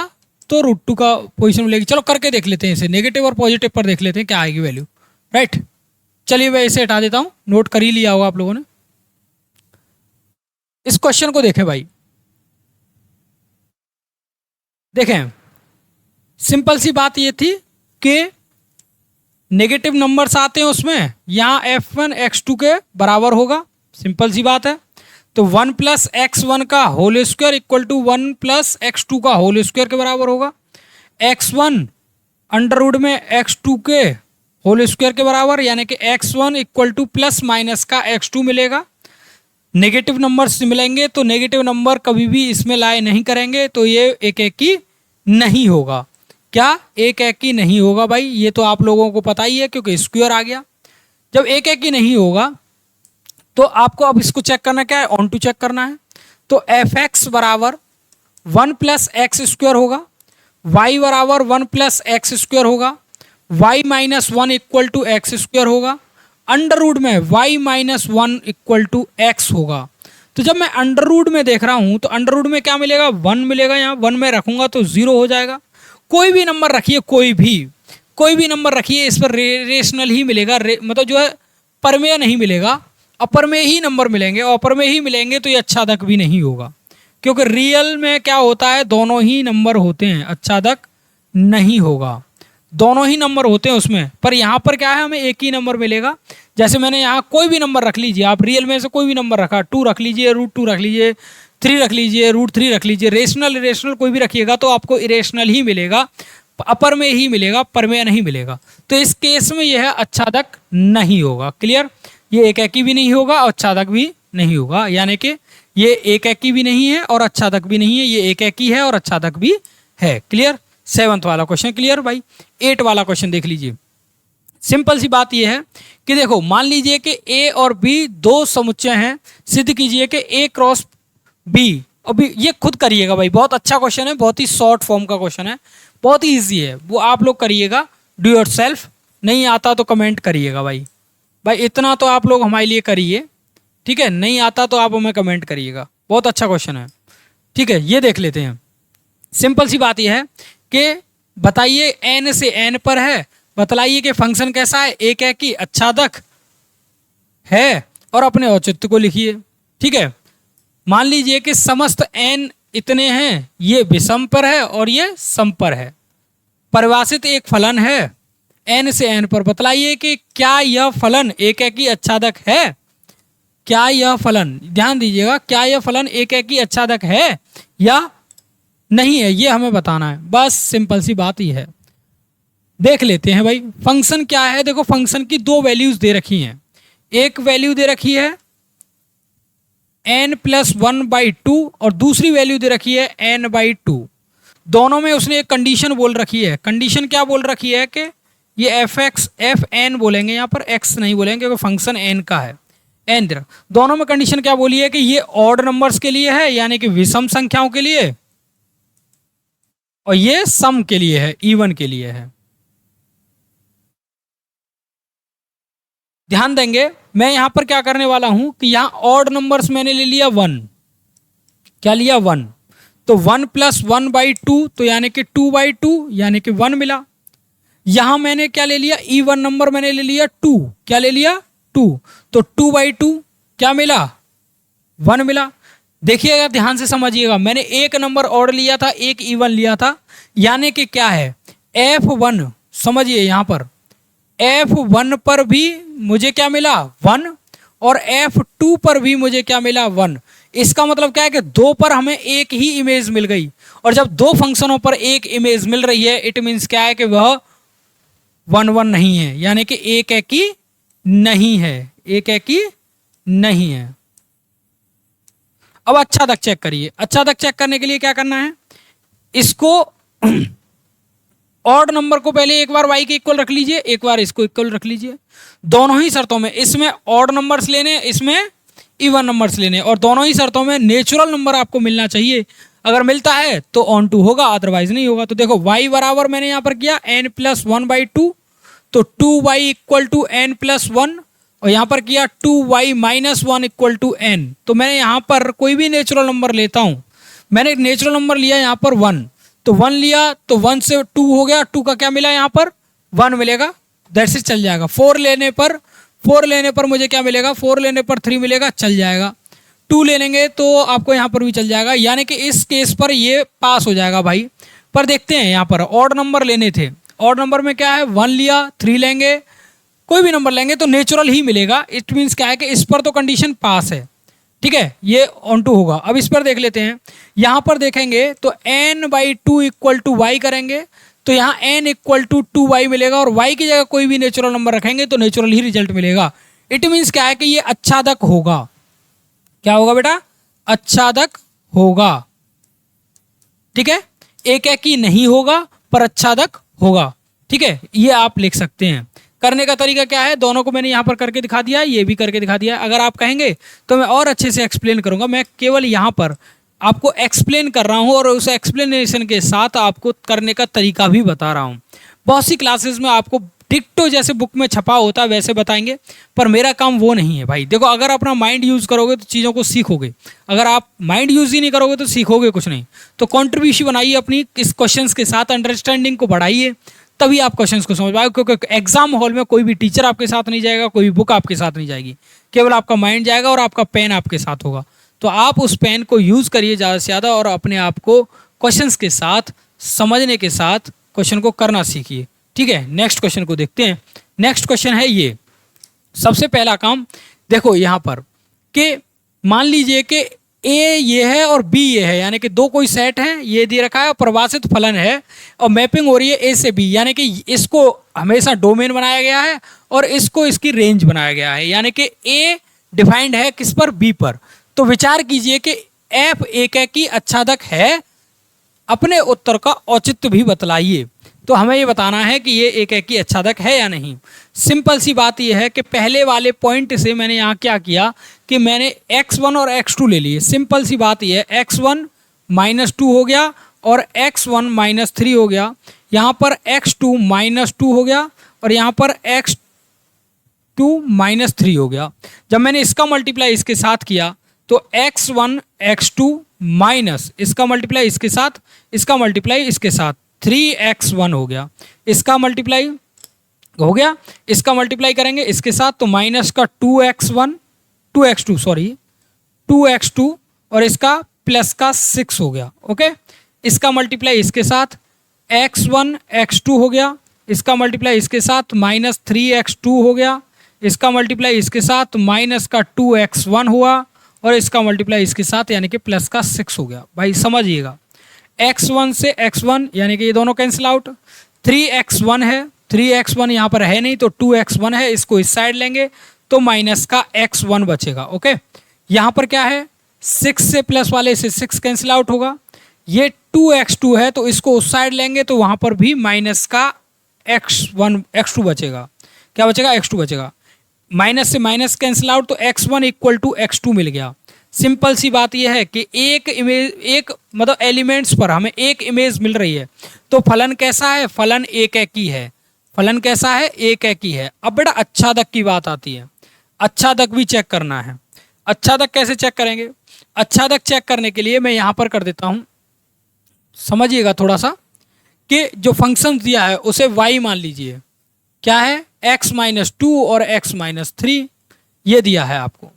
तो √2 का पोजीशन मिलेगी। चलो करके देख लेते हैं इसे, नेगेटिव और पॉजिटिव पर देख लेते हैं क्या आएगी वैल्यू, राइट। चलिए मैं इसे हटा देता हूँ, नोट कर ही लिया होगा आप लोगों ने। इस क्वेश्चन को देखें भाई, देखें सिंपल सी बात ये थी कि नेगेटिव नंबर्स आते हैं उसमें, यहाँ f1 x2 के बराबर होगा, सिंपल सी बात है। तो 1 + x1 का whole square equal to 1 + x2 का होल स्क्वायर के बराबर होगा। x1 अंडर में x2 के होल स्क्वायर के बराबर, यानी कि x1 equal two plus minus का x2 मिलेगा। नेगेटिव नंबर्स मिलेंगे तो नेगेटिव नंबर कभी भी इसमें लाए नहीं करेंगे, तो ये एक एकी नहीं होगा। क्या? एक एकी नहीं होगा भाई, ये तो आप लोगों को पता ही है क्योंकि स्क्वायर आ गया। जब एक एकी नहीं होगा तो आपको अब इसको चेक करना क्या है? ऑन टू चेक करना है। तो f(x) बराबर 1 + x² होगा, y बराबर 1 + x² होगा, y - 1 इक्वल टू x² होगा, अंडर रूट में y - 1 इक्वल टू x होगा। तो जब मैं अंडर रूट में देख रहा हूं तो अंडर रूट में क्या मिलेगा? 1 मिलेगा। यहाँ 1 में रखूंगा तो 0 हो जाएगा। कोई भी नंबर रखिए, कोई भी नंबर रखिए, इस पर रेशनल ही मिलेगा, मतलब जो है परमेय नहीं मिलेगा, अपर में ही नंबर मिलेंगे। और अपर में ही मिलेंगे तो ये अच्छादक भी नहीं होगा, क्योंकि रियल में क्या होता है? दोनों ही नंबर होते हैं, अच्छादक नहीं होगा। दोनों ही नंबर होते हैं उसमें, पर यहाँ पर क्या है? हमें एक ही नंबर मिलेगा। जैसे मैंने यहाँ कोई भी नंबर रख लीजिए, आप रियल में से कोई भी नंबर रखा, 2 रख लीजिए, √2 रख लीजिए, 3 रख लीजिए, √3 रख लीजिए, रेशनल कोई भी रखिएगा तो आपको इरेशनल ही मिलेगा, अपर में ही मिलेगा, परमेय नहीं मिलेगा। तो इस केस में यह अच्छादक नहीं होगा। क्लियर? ये एक एकी भी नहीं होगा और अच्छादक भी नहीं होगा, यानी कि ये एक एकी भी नहीं है और अच्छादक भी नहीं है, ये एक एकी है और अच्छादक भी है। क्लियर? 7th वाला क्वेश्चन क्लियर भाई। 8 वाला क्वेश्चन देख लीजिए। सिंपल सी बात यह है कि देखो मान लीजिए कि ए और बी दो समुच्चय हैं, सिद्ध कीजिए कि ए क्रॉस बी। अभी ये खुद करिएगा भाई, बहुत अच्छा क्वेश्चन है, बहुत ही शॉर्ट फॉर्म का क्वेश्चन है, बहुत ही ईजी है, वो आप लोग करिएगा, डू योर सेल्फ। नहीं आता तो कमेंट करिएगा भाई, इतना तो आप लोग हमारे लिए करिए, ठीक है। नहीं आता तो आप हमें कमेंट करिएगा, बहुत अच्छा क्वेश्चन है, ठीक है। ये देख लेते हैं। सिंपल सी बात यह है कि बताइए n से n पर है, बतलाइए कि फंक्शन कैसा है? एक है कि अच्छादक है, और अपने औचित्य को लिखिए, ठीक है। मान लीजिए कि समस्त n इतने हैं, ये विषम पर है और ये सम पर है, परिभाषित एक फलन है n से n पर। बतलाइए कि क्या यह फलन एक है कि अच्छादक है? क्या यह फलन, ध्यान दीजिएगा, क्या यह फलन एक है कि अच्छादक है या नहीं है, ये हमें बताना है, बस सिंपल सी बात ही है। देख लेते हैं भाई फंक्शन क्या है। देखो फंक्शन की दो वैल्यूज दे रखी हैं। एक वैल्यू दे रखी है n+1/2 और दूसरी वैल्यू दे रखी है n/2। दोनों में उसने एक कंडीशन बोल रखी है। कंडीशन क्या बोल रखी है कि ये fn बोलेंगे, यहाँ पर x नहीं बोलेंगे क्योंकि फंक्शन n का है। n दोनों में कंडीशन क्या बोली है कि ये ऑड नंबर्स के लिए है यानी कि विषम संख्याओं के लिए, और ये सम के लिए है, इवन के लिए है। ध्यान देंगे मैं यहां पर क्या करने वाला हूं कि यहां ऑड नंबर्स मैंने ले लिया 1। क्या लिया 1, तो 1+1/2 तो यानी कि 2/2 यानी कि 1 मिला। यहां मैंने क्या ले लिया, इवन नंबर मैंने ले लिया 2। क्या ले लिया 2, तो 2/2 क्या मिला 1 मिला। देखिएगा ध्यान से समझिएगा, मैंने एक नंबर और लिया था, एक इवन लिया था, यानी कि क्या है f1। समझिए यहां पर f1 पर भी मुझे क्या मिला 1 और f2 पर भी मुझे क्या मिला 1। इसका मतलब क्या है कि दो पर हमें एक ही इमेज मिल गई, और जब दो फंक्शनों पर एक इमेज मिल रही है इट मीन्स क्या है कि वह 1 1 नहीं है, यानी कि एक है कि नहीं है, एक है कि नहीं है। अब अच्छा तक चेक करिए। अच्छा तक चेक करने के लिए क्या करना है, इसको ऑड नंबर को पहले एक बार y के इक्वल रख लीजिए, एक बार इसको इक्वल रख लीजिए। दोनों ही शर्तों में, इसमें ऑड नंबर्स लेने, इसमें इवन नंबर्स लेने, और दोनों ही शर्तों में नेचुरल नंबर आपको मिलना चाहिए। अगर मिलता है तो ऑन टू होगा, अदरवाइज नहीं होगा। तो देखो y बराबर मैंने यहां पर किया n+1/2, तो 2y = n+1, और यहां पर किया 2y - 1 = n। तो मैंने यहां पर कोई भी नेचुरल नंबर लेता हूं, मैंने एक नेचुरल नंबर लिया यहां पर 1, तो 1 लिया तो 1 से 2 हो गया, 2 का क्या मिला यहां पर 1 मिलेगा, दैट्स इट, चल जाएगा। 4 लेने पर मुझे क्या मिलेगा, 4 लेने पर 3 मिलेगा, चल जाएगा। 2 ले लेंगे तो आपको यहां पर भी चल जाएगा, यानी कि इस केस पर ये पास हो जाएगा भाई। पर देखते हैं यहां पर ऑड नंबर लेने थे, ऑड नंबर में क्या है 1 लिया, 3 लेंगे, कोई भी नंबर लेंगे तो नेचुरल ही मिलेगा। इट मीन्स क्या है कि इस पर तो कंडीशन पास है, ठीक है, ये ऑन टू होगा। अब इस पर देख लेते हैं, यहां पर देखेंगे तो n/2 = y करेंगे तो यहाँ n = 2y मिलेगा, और y की जगह कोई भी नेचुरल नंबर रखेंगे तो नेचुरल ही रिजल्ट मिलेगा। इट मीन्स क्या है कि ये अच्छादक होगा। क्या होगा बेटा, अच्छादक होगा, ठीक है। एक है कि नहीं होगा पर अच्छादक होगा, ठीक है, ये आप लिख सकते हैं। करने का तरीका क्या है, दोनों को मैंने यहाँ पर करके दिखा दिया, ये भी करके दिखा दिया। अगर आप कहेंगे तो मैं और अच्छे से एक्सप्लेन करूंगा, मैं केवल यहाँ पर आपको एक्सप्लेन कर रहा हूँ और उस एक्सप्लेनेशन के साथ आपको करने का तरीका भी बता रहा हूँ। बहुत सी क्लासेस में आपको डिक्टो जैसे बुक में छपा होता है वैसे बताएंगे, पर मेरा काम वो नहीं है भाई। देखो अगर अपना माइंड यूज़ करोगे तो चीज़ों को सीखोगे, अगर आप माइंड यूज़ ही नहीं करोगे तो सीखोगे कुछ नहीं। तो कॉन्ट्रीब्यूशन बनाइए अपनी इस क्वेश्चंस के साथ, अंडरस्टैंडिंग को बढ़ाइए, तभी आप क्वेश्चंस को समझ पाओगे। क्योंकि एग्जाम हॉल में कोई भी टीचर आपके साथ नहीं जाएगा, कोई भी बुक आपके साथ नहीं जाएगी, केवल आपका माइंड जाएगा और आपका पेन आपके साथ होगा। तो आप उस पेन को यूज़ करिए ज़्यादा से ज़्यादा, और अपने आप को क्वेश्चंस के साथ, समझने के साथ क्वेश्चन को करना सीखिए, ठीक है। नेक्स्ट क्वेश्चन को देखते हैं। नेक्स्ट क्वेश्चन है ये, सबसे पहला काम देखो यहाँ पर कि मान लीजिए कि ए ये है और बी ये है, यानी कि दो कोई सेट है, ये दे रखा है, प्रवासित फलन है और मैपिंग हो रही है ए से बी, यानी कि इसको हमेशा डोमेन बनाया गया है और इसको इसकी रेंज बनाया गया है, यानी कि ए डिफाइंड है किस पर, बी पर। तो विचार कीजिए कि एफ एक है कि अच्छादक है, अपने उत्तर का औचित्य भी बतलाइए। तो हमें ये बताना है कि ये एक की अच्छादक है या नहीं। सिंपल सी बात ये है कि पहले वाले पॉइंट से मैंने यहाँ क्या किया कि मैंने x1 और x2 ले लिए। सिंपल सी बात ये है, x1 - 2 हो गया और x1 - 3 हो गया, यहाँ पर x2 - 2 हो गया और यहाँ पर x2 - 3 हो गया। जब मैंने इसका मल्टीप्लाई इसके साथ किया तो x1 x2 माइनस इसका मल्टीप्लाई इसके साथ, इसका मल्टीप्लाई इसके साथ 3x1 हो गया, इसका मल्टीप्लाई हो गया, इसका मल्टीप्लाई करेंगे इसके साथ तो माइनस का 2x2 और इसका प्लस का 6 हो गया, ओके। इसका मल्टीप्लाई इसके साथ x1 x2 हो गया, इसका मल्टीप्लाई इसके साथ -3x2 हो गया, इसका मल्टीप्लाई इसके साथ माइनस का 2x1 हुआ और इसका मल्टीप्लाई इसके साथ यानी कि प्लस का 6 हो गया। भाई समझिएगा, x1 से x1 यानी कि ये दोनों कैंसिल आउट, 3x1 है, 3x1 यहाँ पर है नहीं तो 2x1 है, इसको इस साइड लेंगे तो माइनस का x1 बचेगा। ओके, यहाँ पर क्या है 6 से प्लस वाले से 6 कैंसिल आउट होगा, ये 2x2 है तो इसको उस साइड लेंगे तो वहाँ पर भी माइनस का x2 बचेगा। क्या बचेगा? x2 बचेगा। माइनस से माइनस कैंसिल आउट तो x1 इक्वल टू x2 मिल गया। सिंपल सी बात यह है कि एक इमेज, एक मतलब एलिमेंट्स पर हमें एक इमेज मिल रही है तो फलन कैसा है? फलन एक एक ही है। फलन कैसा है? एक एक ही है। अब बेटा अच्छादक की बात आती है, अच्छादक भी चेक करना है। अच्छादक कैसे चेक करेंगे? अच्छादक चेक करने के लिए मैं यहाँ पर कर देता हूँ, समझिएगा थोड़ा सा, कि जो फंक्शन दिया है उसे y मान लीजिए, क्या है x-2 और x-3 ये दिया है आपको।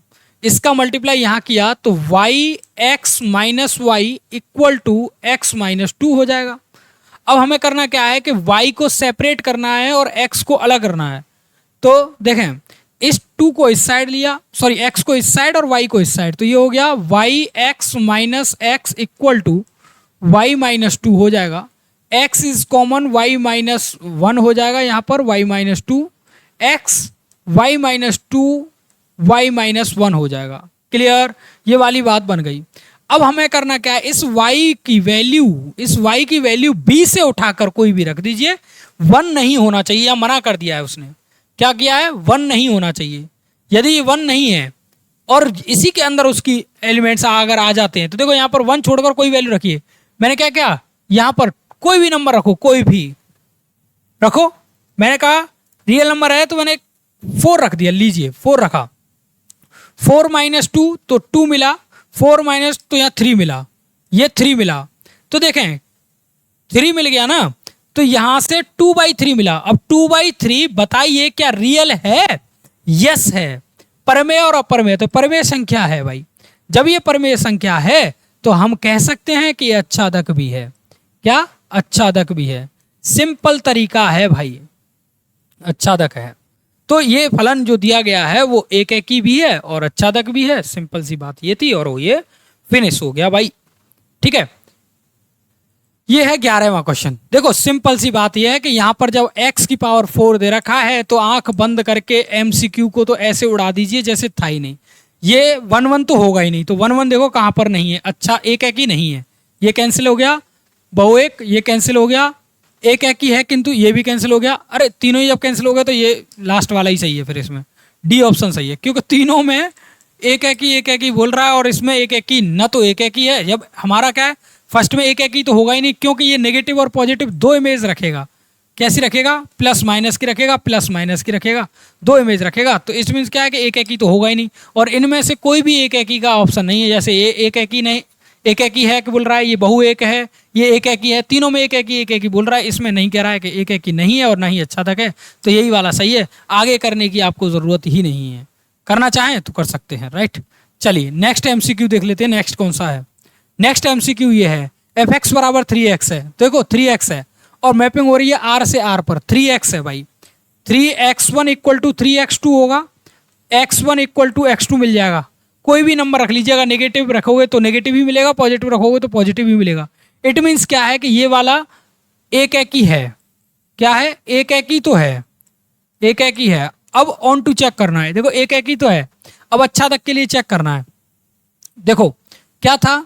इसका मल्टीप्लाई यहाँ किया तो y x-y equal to x-2 हो जाएगा। अब हमें करना क्या है कि y को सेपरेट करना है और x को अलग करना है। तो देखें, इस 2 को इस साइड लिया, सॉरी x को इस साइड और y को इस साइड, तो ये हो गया y x equal to y-2 हो जाएगा। x इज कॉमन, y-1 हो जाएगा यहाँ पर, y-2 x y-2 y-1 हो जाएगा। क्लियर? ये वाली बात बन गई। अब हमें करना क्या है, इस y की वैल्यू b से उठाकर कोई भी रख दीजिए, 1 नहीं होना चाहिए, या मना कर दिया है उसने। क्या किया है? 1 नहीं होना चाहिए। यदि 1 नहीं है और इसी के अंदर उसकी एलिमेंट्स अगर आ जाते हैं तो देखो यहाँ पर 1 छोड़कर कोई वैल्यू रखिए। मैंने क्या किया, यहाँ पर कोई भी नंबर रखो, कोई भी रखो। मैंने कहा रियल नंबर है तो मैंने 4 रख दिया, लीजिए 4 रखा। 4-2 तो 2 मिला, 4- तो यहाँ 3 मिला, ये 3 मिला। तो देखें 3 मिल गया ना, तो यहां से 2/3 मिला। अब 2/3 बताइए क्या रियल है? यस है। परमेय और अपरमेय, तो परमेय संख्या है भाई। जब ये परमेय संख्या है तो हम कह सकते हैं कि अच्छादक भी है। क्या? अच्छादक भी है। सिंपल तरीका है भाई, अच्छादक है। तो ये फलन जो दिया गया है वो एक एक ही भी है और अच्छादक भी है। सिंपल सी बात ये थी और वो ये फिनिश हो गया भाई। ठीक है, ये है 11वां क्वेश्चन। देखो सिंपल सी बात ये है कि यहाँ पर जब x की पावर 4 दे रखा है तो आंख बंद करके MCQ को तो ऐसे उड़ा दीजिए जैसे था ही नहीं। ये 1-1 तो होगा ही नहीं, तो 1-1 देखो कहाँ पर नहीं है। अच्छा, एक एक ही नहीं है, ये कैंसिल हो गया, बहु एक ये कैंसिल हो गया, एक एक ही है किंतु ये भी कैंसिल हो गया। अरे तीनों ही जब कैंसिल हो गए तो ये लास्ट वाला ही सही है, फिर इसमें डी ऑप्शन सही है, क्योंकि तीनों में एक एक ही बोल रहा है और इसमें एक एक ही न तो एक एक ही है। जब हमारा क्या है, फर्स्ट में एक एक ही तो होगा ही नहीं, क्योंकि ये नेगेटिव और पॉजिटिव दो इमेज रखेगा। कैसी रखेगा? प्लस माइनस की रखेगा, प्लस माइनस की रखेगा, दो इमेज रखेगा। तो इस मीन्स क्या है कि एक एक ही तो होगा ही नहीं, और इनमें से कोई भी एक एक ही का ऑप्शन नहीं है। जैसे ये एक एक ही नहीं, एक एक ही है कि बोल रहा है, ये बहु एक है, ये एक एक ही है, तीनों में एक एक ही बोल रहा है। इसमें नहीं कह रहा है कि एक एक ही नहीं है और ना ही अच्छादक है, तो यही वाला सही है। आगे करने की आपको ज़रूरत ही नहीं है, करना चाहें तो कर सकते हैं। राइट, चलिए नेक्स्ट MCQ देख लेते हैं। नेक्स्ट कौन सा है? नेक्स्ट MCQ ये है, fx बराबर 3x है। देखो 3x है और मैपिंग हो रही है r से r पर। 3x है भाई, 3x1 इक्वल टू 3x2 होगा, x1 इक्वल टू x2 मिल जाएगा। कोई भी नंबर रख लीजिएगा, नेगेटिव रखोगे तो नेगेटिव ही मिलेगा, पॉजिटिव रखोगे तो पॉजिटिव ही मिलेगा। इट मीन्स क्या है कि ये वाला एक एक ही है। क्या है? एक एक ही तो है, एक एक ही है। अब ऑन टू चेक करना है। देखो एक एक ही तो है, अब अच्छादक के लिए चेक करना है। देखो क्या था,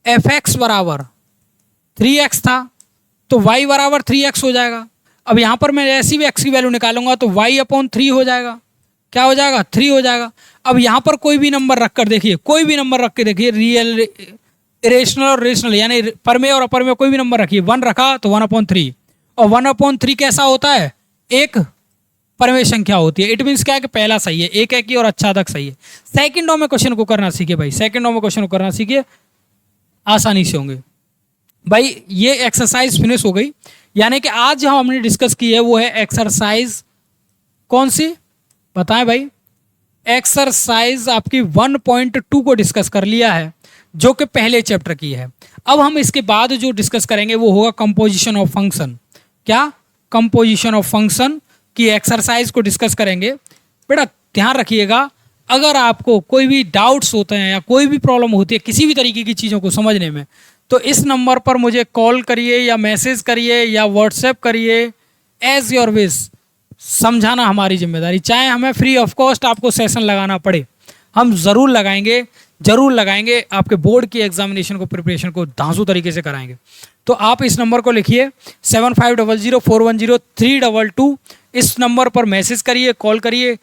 fx बराबर 3x था तो y बराबर 3x हो जाएगा। अब यहाँ पर मैं ऐसी भी x की वैल्यू निकालूंगा तो y/3 हो जाएगा। क्या हो जाएगा? 3 हो जाएगा। अब यहाँ पर कोई भी नंबर रखकर देखिए, कोई भी नंबर रख के देखिए, रियल, इरेशनल और रेशनल, यानी परमेय और अपरमेय कोई भी नंबर रखिए। 1 रखा तो 1/3, और 1/3 कैसा होता है? एक परमेय संख्या होती है। इट मीन्स क्या है कि पहला सही है, एक एक ही और अच्छादक सही है। सेकंडों में क्वेश्चन को करना सीखिए भाई, सेकंडों में क्वेश्चन को करना सीखिए, आसानी से होंगे भाई। ये एक्सरसाइज फिनिश हो गई, यानी कि आज जो हमने डिस्कस की है वो है एक्सरसाइज कौन सी बताएं भाई? एक्सरसाइज आपकी 1.2 को डिस्कस कर लिया है, जो कि पहले चैप्टर की है। अब हम इसके बाद जो डिस्कस करेंगे वो होगा कंपोजिशन ऑफ फंक्शन। क्या? कंपोजिशन ऑफ फंक्शन की एक्सरसाइज को डिस्कस करेंगे। बेटा ध्यान रखिएगा, अगर आपको कोई भी डाउट्स होते हैं या कोई भी प्रॉब्लम होती है किसी भी तरीके की चीज़ों को समझने में, तो इस नंबर पर मुझे कॉल करिए या मैसेज करिए या व्हाट्सएप करिए, एज योर विश। समझाना हमारी जिम्मेदारी, चाहे हमें फ्री ऑफ कॉस्ट आपको सेशन लगाना पड़े, हम ज़रूर लगाएंगे, ज़रूर लगाएंगे। आपके बोर्ड की एग्जामिनेशन को, प्रिपरेशन को धांसू तरीके से कराएंगे। तो आप इस नंबर को लिखिए 7500410322। इस नंबर पर मैसेज करिए, कॉल करिए,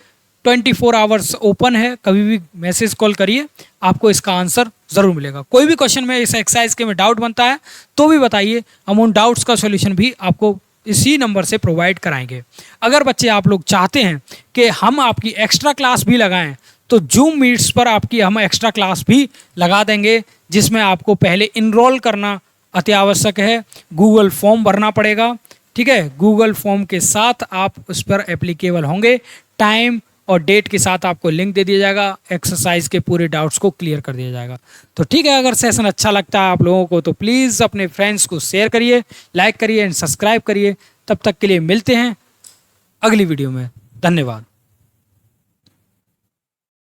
24 आवर्स ओपन है, कभी भी मैसेज कॉल करिए, आपको इसका आंसर ज़रूर मिलेगा। कोई भी क्वेश्चन में इस एक्सरसाइज के में डाउट बनता है तो भी बताइए, हम उन डाउट्स का सॉल्यूशन भी आपको इसी नंबर से प्रोवाइड कराएंगे। अगर बच्चे आप लोग चाहते हैं कि हम आपकी एक्स्ट्रा क्लास भी लगाएं तो जूम मीट्स पर आपकी हम एक्स्ट्रा क्लास भी लगा देंगे, जिसमें आपको पहले इनरोल करना अति आवश्यक है, गूगल फॉर्म भरना पड़ेगा। ठीक है, गूगल फॉर्म के साथ आप उस पर एप्लीकेबल होंगे, टाइम और डेट के साथ आपको लिंक दे दिया जाएगा, एक्सरसाइज के पूरे डाउट्स को क्लियर कर दिया जाएगा। तो ठीक है, अगर सेशन अच्छा लगता है आप लोगों को तो प्लीज़ अपने फ्रेंड्स को शेयर करिए, लाइक करिए एंड सब्सक्राइब करिए। तब तक के लिए मिलते हैं अगली वीडियो में। धन्यवाद।